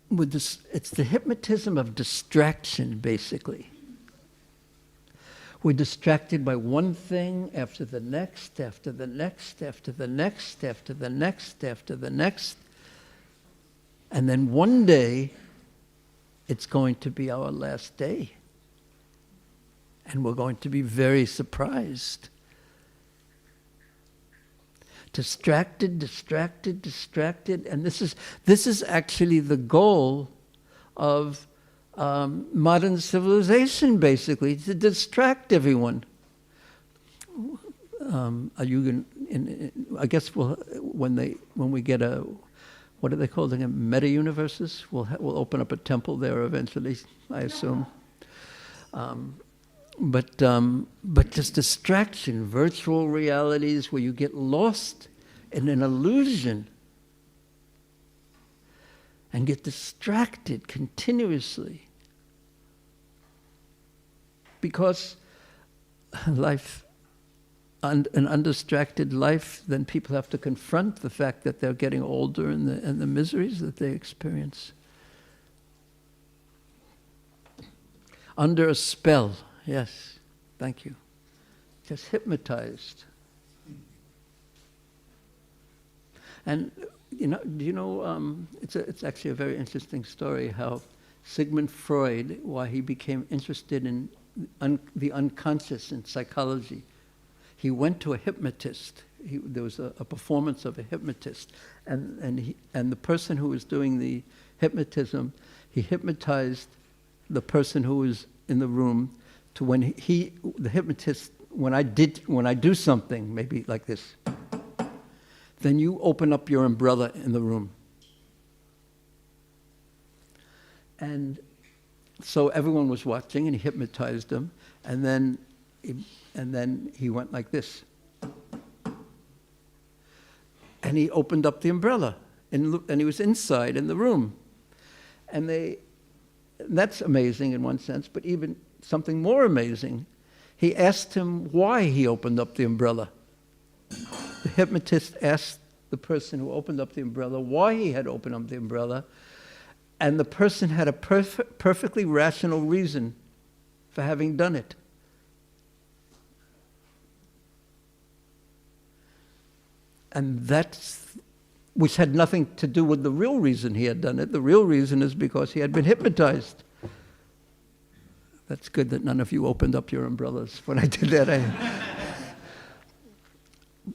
it's the hypnotism of distraction, basically. We're distracted by one thing after the next, after the next, after the next, after the next, after the next. And then one day, it's going to be our last day. And we're going to be very surprised. Distracted, distracted, distracted. And this is actually the goal of modern civilization, basically, to distract everyone. Are you going? I guess when we get what are they called again? Meta universes. We'll open up a temple there eventually, I assume. But just distraction, virtual realities where you get lost in an illusion and get distracted continuously. Because life, an undistracted life, then people have to confront the fact that they're getting older and the miseries that they experience. Under a spell, yes, thank you. Just hypnotized. And do you know? It's actually a very interesting story how Sigmund Freud, why he became interested in the unconscious in psychology. He went to a hypnotist. There was a performance of a hypnotist, and the person who was doing the hypnotism, he hypnotized the person who was in the room to when the hypnotist, when I do something, maybe like this, then you open up your umbrella in the room. And so everyone was watching, and he hypnotized them, and then he went like this. And he opened up the umbrella, and he was inside in the room. And that's amazing in one sense, but even something more amazing, he asked him why he opened up the umbrella. The hypnotist asked the person who opened up the umbrella why he had opened up the umbrella, and the person had a perfectly rational reason for having done it. And which had nothing to do with the real reason he had done it. The real reason is because he had been hypnotized. That's good that none of you opened up your umbrellas when I did that.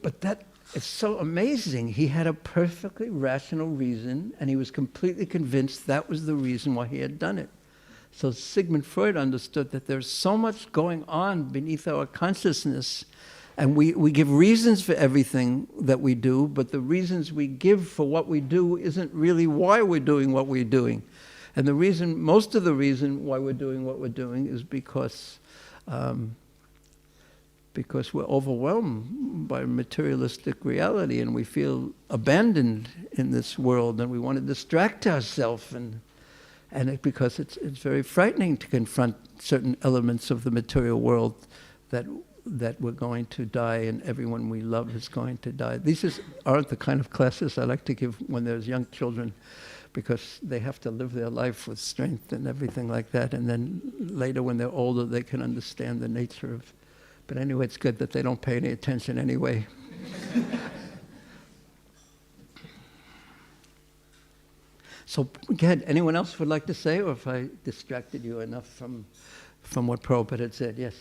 But that is so amazing. He had a perfectly rational reason, and he was completely convinced that was the reason why he had done it. So Sigmund Freud understood that there's so much going on beneath our consciousness, and we give reasons for everything that we do, but the reasons we give for what we do isn't really why we're doing what we're doing. And most of the reason why we're doing what we're doing is because we're overwhelmed by materialistic reality, and we feel abandoned in this world, and we want to distract ourselves, because it's very frightening to confront certain elements of the material world that we're going to die and everyone we love is going to die. These aren't the kind of classes I like to give when there's young children, because they have to live their life with strength and everything like that, and then later when they're older they can understand the nature of. But anyway, it's good that they don't pay any attention anyway. So again, anyone else would like to say, or if I distracted you enough from what Prabhupada had said? Yes.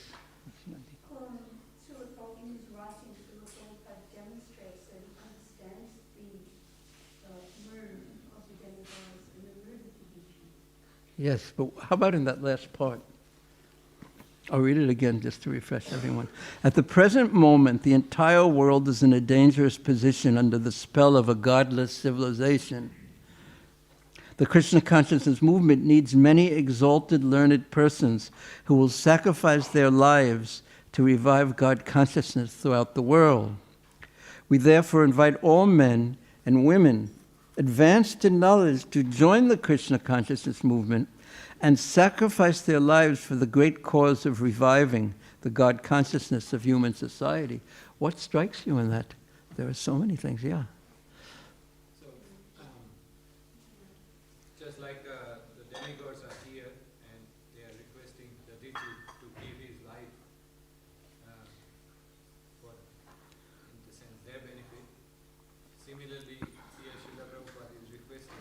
Srila Prabhupada in his writing, Srila Prabhupada demonstrates that he understands the mood of the demigods and the mood of the deity. Yes, but how about in that last part? I'll read it again just to refresh everyone. At the present moment, the entire world is in a dangerous position under the spell of a godless civilization. The Krishna consciousness movement needs many exalted, learned persons who will sacrifice their lives to revive God consciousness throughout the world. We therefore invite all men and women advanced in knowledge to join the Krishna consciousness movement and sacrifice their lives for the great cause of reviving the God consciousness of human society. What strikes you in that? There are so many things, yeah. So, just like the demigods are here and they are requesting the deity to give his life for, in the sense, their benefit. Similarly, here Srila Prabhupada is requesting,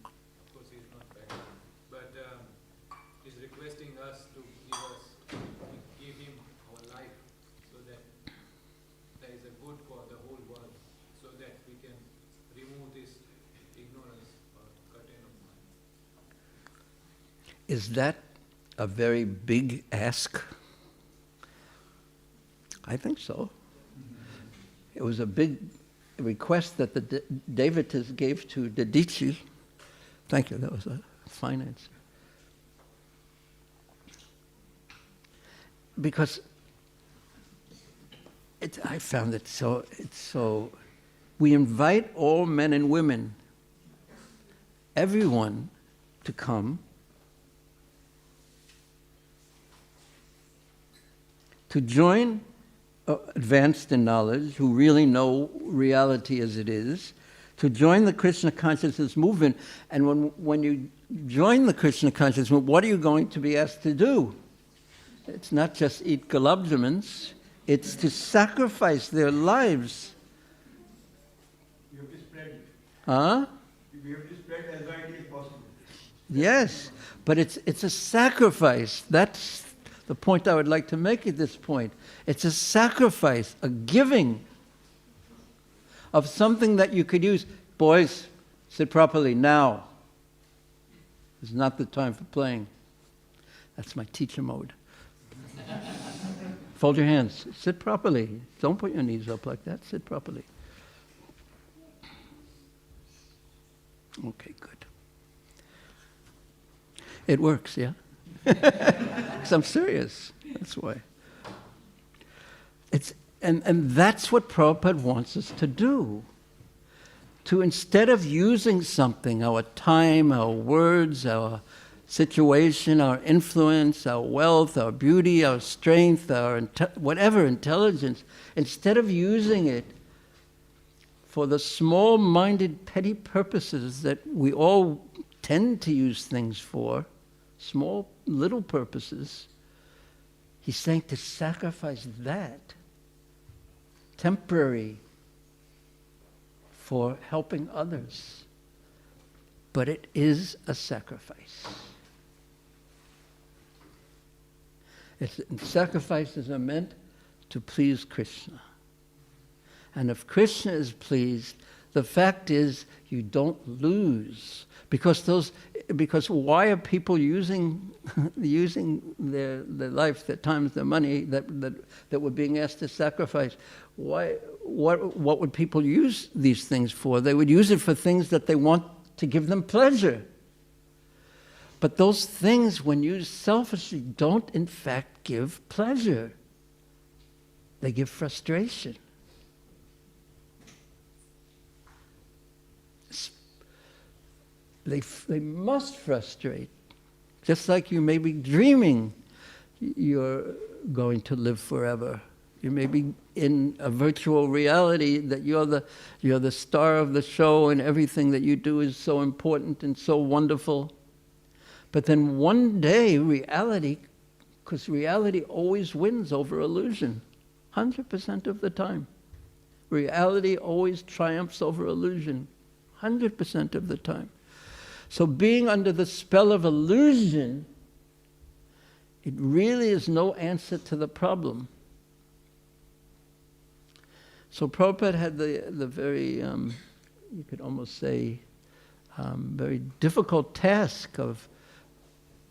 of course he is not back, but is requesting us to give him our life so that there is a good for the whole world, so that we can remove this ignorance or curtain of mind. Is that a very big ask? I think so. It was a big request that the devotees gave to the Dichi. Thank you, that was a fine answer. Because I found it so, we invite all men and women, everyone, to come, to join advanced in knowledge, who really know reality as it is, to join the Krishna consciousness movement. And when you join the Krishna consciousness movement, what are you going to be asked to do? It's not just eat gulab jamans, it's to sacrifice their lives Huh? We have to spread as widely as possible. Yes, but it's a sacrifice. That's the point I would like to make at this point. It's a sacrifice, a giving of something that you could use. Boys, sit properly now. It's not the time for playing. That's my teacher mode. Fold your hands. Sit properly. Don't put your knees up like that. Sit properly. Okay, good. It works, yeah? Because I'm serious. That's why. And that's what Prabhupada wants us to do. To instead of using something, our time, our words, our situation, our influence, our wealth, our beauty, our strength, our whatever intelligence, instead of using it for the small-minded, petty purposes that we all tend to use things for, small, little purposes, he's saying to sacrifice that, temporary, for helping others. But it is a sacrifice. Sacrifices are meant to please Krishna. And if Krishna is pleased, the fact is you don't lose. Because why are people using their life, their time, their money that were being asked to sacrifice? What would people use these things for? They would use it for things that they want to give them pleasure. But those things, when used selfishly, don't in fact give pleasure. They give frustration. They must frustrate. Just like you may be dreaming you're going to live forever. You may be in a virtual reality that you're the star of the show and everything that you do is so important and so wonderful. But then one day reality, because reality always wins over illusion, 100% of the time. Reality always triumphs over illusion, 100% of the time. So being under the spell of illusion, it really is no answer to the problem. So Prabhupada had the very, you could almost say, very difficult task of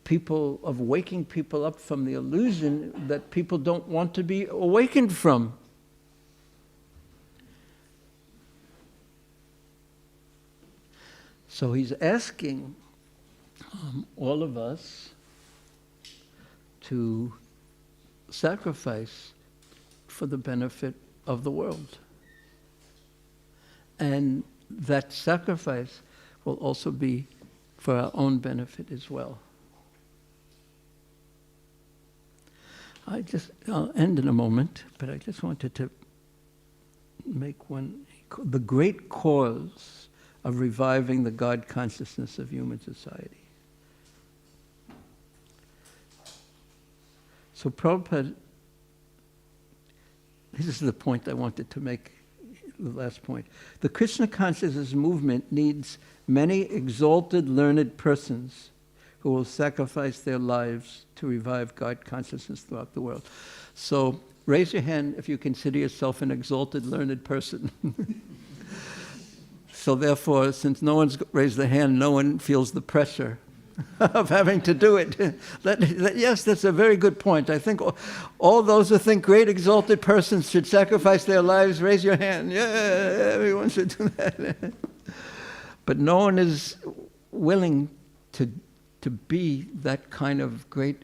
waking people up from the illusion that people don't want to be awakened from. So he's asking all of us to sacrifice for the benefit of the world. And that sacrifice will also be for our own benefit as well. I'll end in a moment, but I just wanted to make the great cause of reviving the God consciousness of human society. So Prabhupada, this is the point I wanted to make, the last point. The Krishna consciousness movement needs many exalted, learned persons who will sacrifice their lives to revive God consciousness throughout the world. So raise your hand if you consider yourself an exalted, learned person. So therefore, since no one's raised their hand, no one feels the pressure of having to do it. Yes, that's a very good point. I think all those who think great exalted persons should sacrifice their lives, raise your hand. Yeah, everyone should do that. But no one is willing to be that kind of great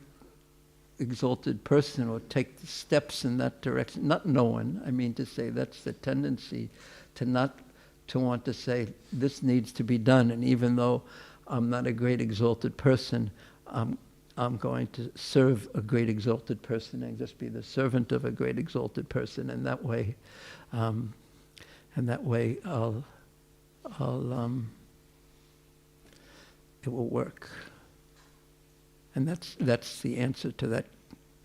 exalted person or take the steps in that direction. Not no one. I mean to say that's the tendency to want to say this needs to be done, and even though I'm not a great exalted person, I'm going to serve a great exalted person and just be the servant of a great exalted person, and that way I'll it will work. And that's the answer to that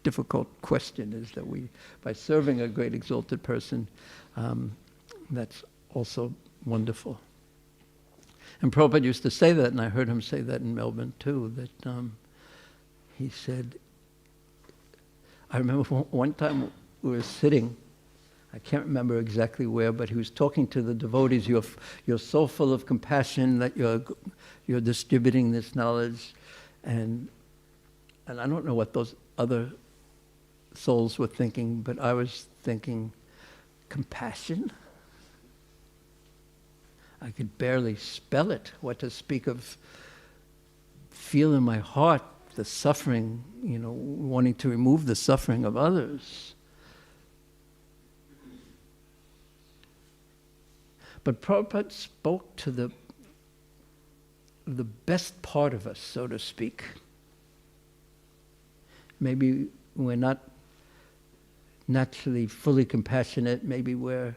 difficult question, is that by serving a great exalted person, that's also wonderful. And Prabhupada used to say that, and I heard him say that in Melbourne too, that he said, I remember one time we were sitting, I can't remember exactly where, but he was talking to the devotees, you're so full of compassion that you're distributing this knowledge, and I don't know what those other souls were thinking, but I was thinking, compassion? I could barely spell it, what to speak of feel in my heart the suffering, wanting to remove the suffering of others. But Prabhupada spoke to the best part of us, so to speak. Maybe we're not naturally fully compassionate, maybe we're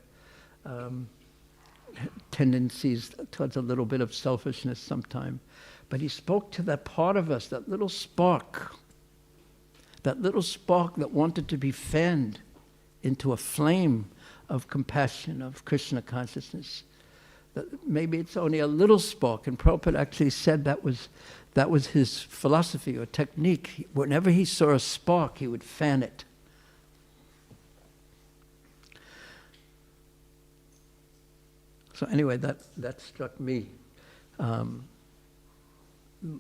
tendencies towards a little bit of selfishness sometime. But he spoke to that part of us, that little spark that wanted to be fanned into a flame of compassion, of Krishna consciousness. That maybe it's only a little spark, and Prabhupada actually said that was his philosophy or technique. Whenever he saw a spark, he would fan it. So anyway, that struck me.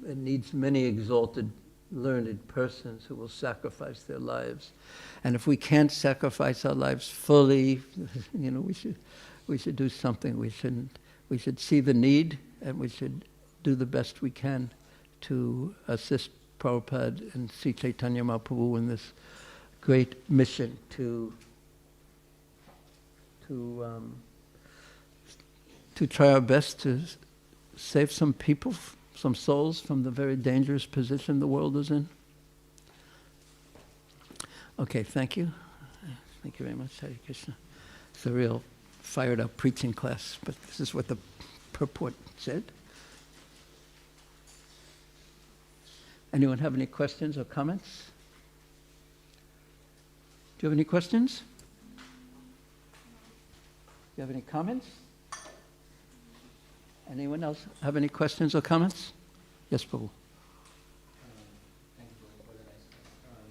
It needs many exalted, learned persons who will sacrifice their lives. And if we can't sacrifice our lives fully, we should do something. We should see the need, and we should do the best we can to assist Prabhupada and Sri Chaitanya Mahaprabhu in this great mission to try our best to save some people, some souls from the very dangerous position the world is in. Okay, thank you. Thank you very much, Hare Krishna. It's a real fired up preaching class, but this is what the purport said. Anyone have any questions or comments? Do you have any questions? Do you have any comments? Anyone else have any questions or comments? Yes, Prabhu. Thank you for the nice class.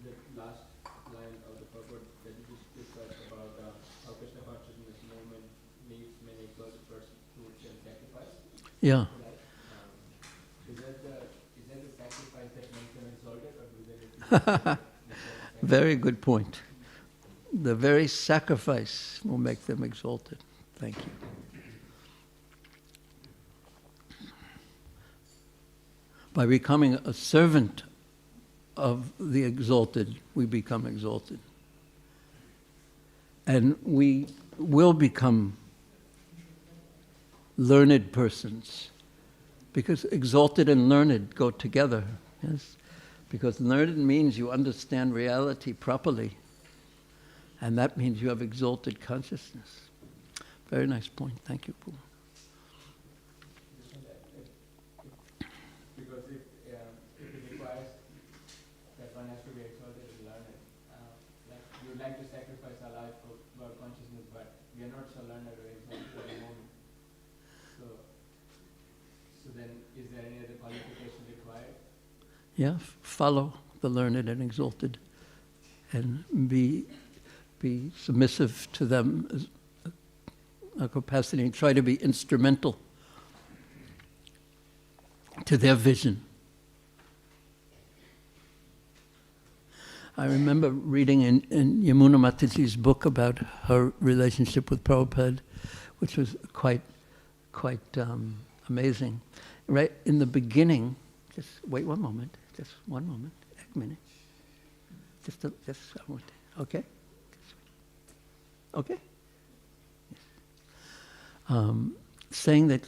The last line of the purport that you just discussed about how Krishna consciousness movement needs many exalted persons who can sacrifice. Yeah. Is that the sacrifice that makes them exalted, or is that Very good point. The very sacrifice will make them exalted. Thank you. By becoming a servant of the exalted, we become exalted. And we will become learned persons, because exalted and learned go together. Yes? Because learned means you understand reality properly, and that means you have exalted consciousness. Very nice point. Thank you, Pooh. because if it requires that one has to be exalted and learned, like we would like to sacrifice our life for God consciousness, but we are not so learned or exalted at the moment. So then, is there any other qualification required? Yeah, follow the learned and exalted, and be submissive to them as a capacity, and try to be instrumental to their vision. I remember reading in Yamuna Mataji's book about her relationship with Prabhupada, which was quite amazing. Right in the beginning, just wait one moment, a minute. Okay? Okay? Saying that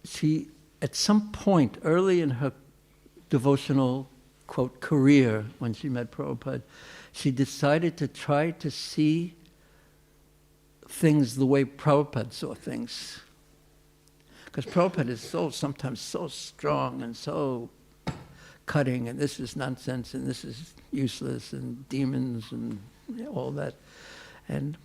she, at some point early in her devotional, quote, career, when she met Prabhupada, she decided to try to see things the way Prabhupada saw things. Because Prabhupada is sometimes so strong and so cutting, and this is nonsense, and this is useless, and demons, and all that. And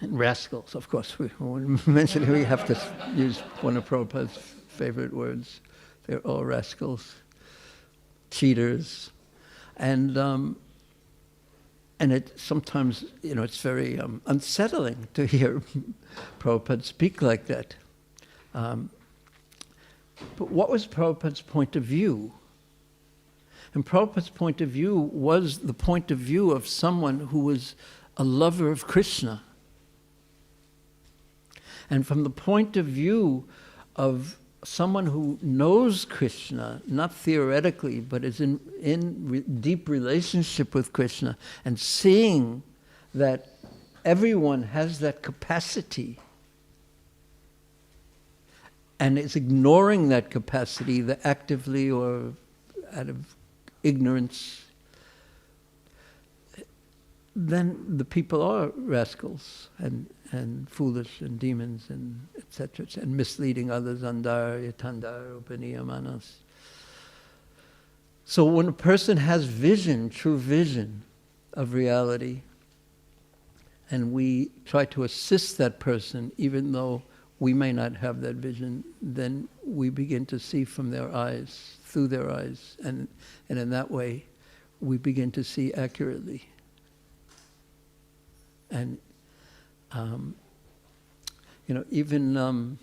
And rascals, of course. Eventually we have to use one of Prabhupada's favorite words. They're all rascals, cheaters. And it sometimes, it's very unsettling to hear Prabhupada speak like that. But what was Prabhupada's point of view? And Prabhupada's point of view was the point of view of someone who was a lover of Krishna. And from the point of view of someone who knows Krishna, not theoretically, but is in deep relationship with Krishna, and seeing that everyone has that capacity, and is ignoring that capacity either actively or out of ignorance, then the people are rascals and foolish and demons and etc. and misleading others, andar, yatandar, upaniyamanas. So when a person has vision, true vision of reality, and we try to assist that person, even though we may not have that vision, then we begin to see from their eyes, through their eyes, and in that way we begin to see accurately. And even I'm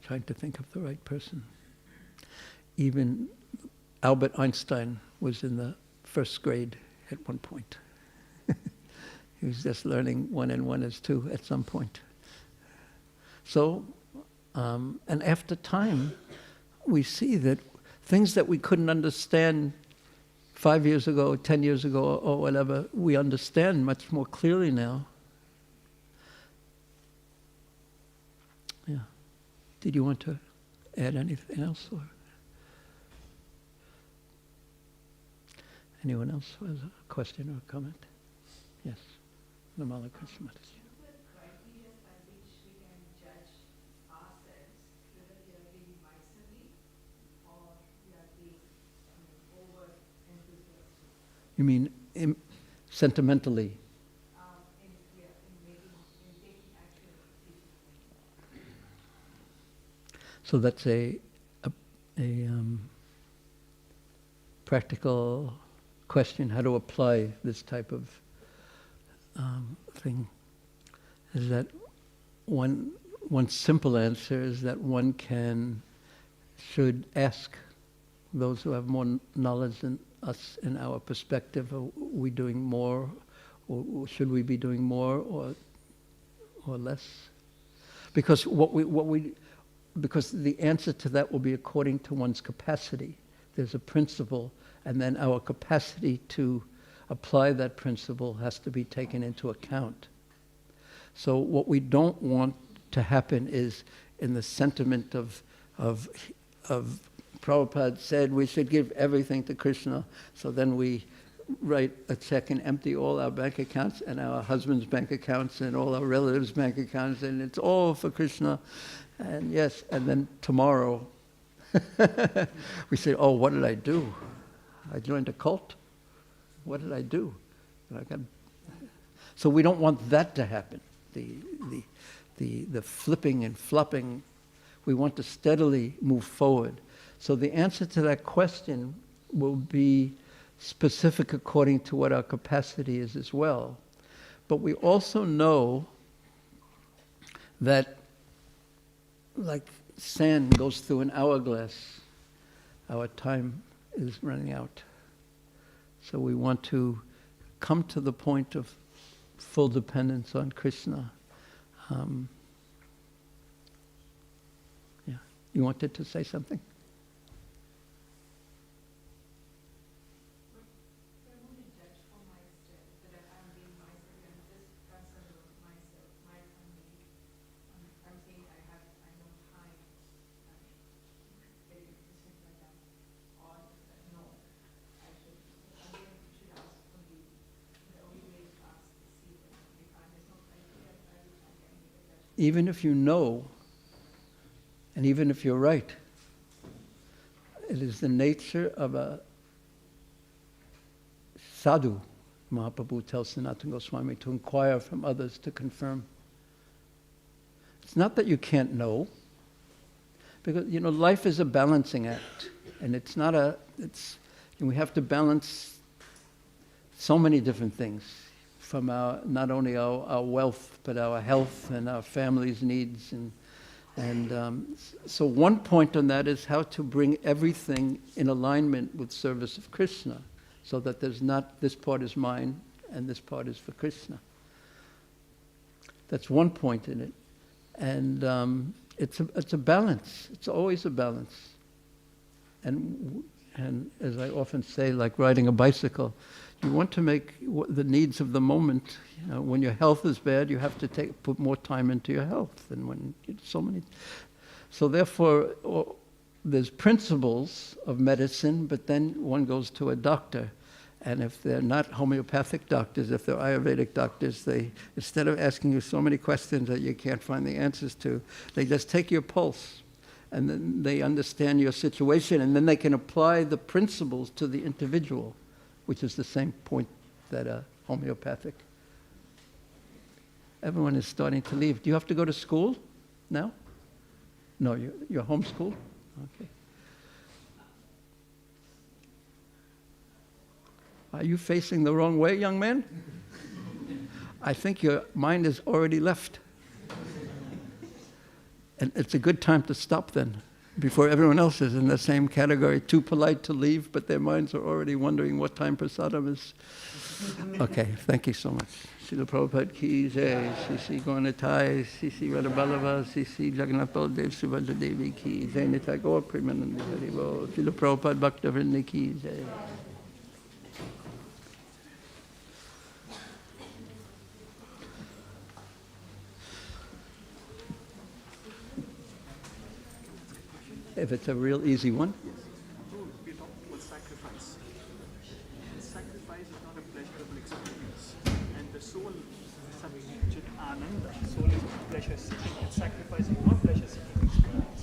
trying to think of the right person. Even Albert Einstein was in the first grade at one point. He was just learning 1 and 1 is 2 at some point. So, and after time, we see that things that we couldn't understand 5 years ago, 10 years ago, or whatever, we understand much more clearly now. Yeah. Did you want to add anything else? Or anyone else who has a question or a comment? Yes. Namala Krishna Mataji. Criteria by which we can judge ourselves, whether we are being miserly or we are being over enthusiastic. You mean sentimentally? In taking action. So that's a practical question, how to apply this type of thing. Is that one simple answer is that one should ask those who have more knowledge than us in our perspective, are we doing more, or should we be doing more or less? Because because the answer to that will be according to one's capacity. There's a principle, and then our capacity to apply that principle has to be taken into account. So what we don't want to happen is, in the sentiment of Prabhupada said we should give everything to Krishna, so then we write a check and empty all our bank accounts and our husband's bank accounts and all our relatives' bank accounts, and it's all for Krishna. And yes, and then tomorrow we say, oh, what did I do? I joined a cult? What did I do? So we don't want that to happen, the flipping and flopping. We want to steadily move forward. So the answer to that question will be specific according to what our capacity is as well. But we also know that, like sand goes through an hourglass, our time is running out. So we want to come to the point of full dependence on Krishna. Yeah. You wanted to say something? Even if you know, and even if you're right, it is the nature of a sadhu. Mahaprabhu tells Sanatana Goswami to inquire from others to confirm. It's not that you can't know, because life is a balancing act, and it's not and we have to balance so many different things, from not only our wealth, but our health and our family's needs, so one point on that is how to bring everything in alignment with service of Krishna, so that there's not this part is mine and this part is for Krishna. That's one point in it. And it's a balance. It's always a balance. And as I often say, like riding a bicycle, you want to make the needs of the moment. When your health is bad, you have to put more time into your health. And when so therefore, there's principles of medicine, but then one goes to a doctor. And if they're not homeopathic doctors, if they're Ayurvedic doctors, they, instead of asking you so many questions that you can't find the answers to, they just take your pulse, and then they understand your situation, and then they can apply the principles to the individual, which is the same point that homeopathic. Everyone is starting to leave. Do you have to go to school now? No, you're homeschooled? Okay. Are you facing the wrong way, young man? I think your mind is already left. And it's a good time to stop then, before everyone else is in the same category, too polite to leave, but their minds are already wondering what time prasadam is. Okay, thank you so much. Srila Prabhupada ki jai, Sri Gauratai, Sri Radhaballabha, Sri Jagannath Baldev, Subhadra Devi ki jai, Nitai Gaur Premanandi Hari Bol, Srila Prabhupada Bhaktivedanta ki jai. If it's a real easy one. We're talking about sacrifice. Sacrifice is not a pleasurable experience. And the soul, Satchit Ananda, soul is pleasure seeking, and sacrifice is not pleasure seeking experience.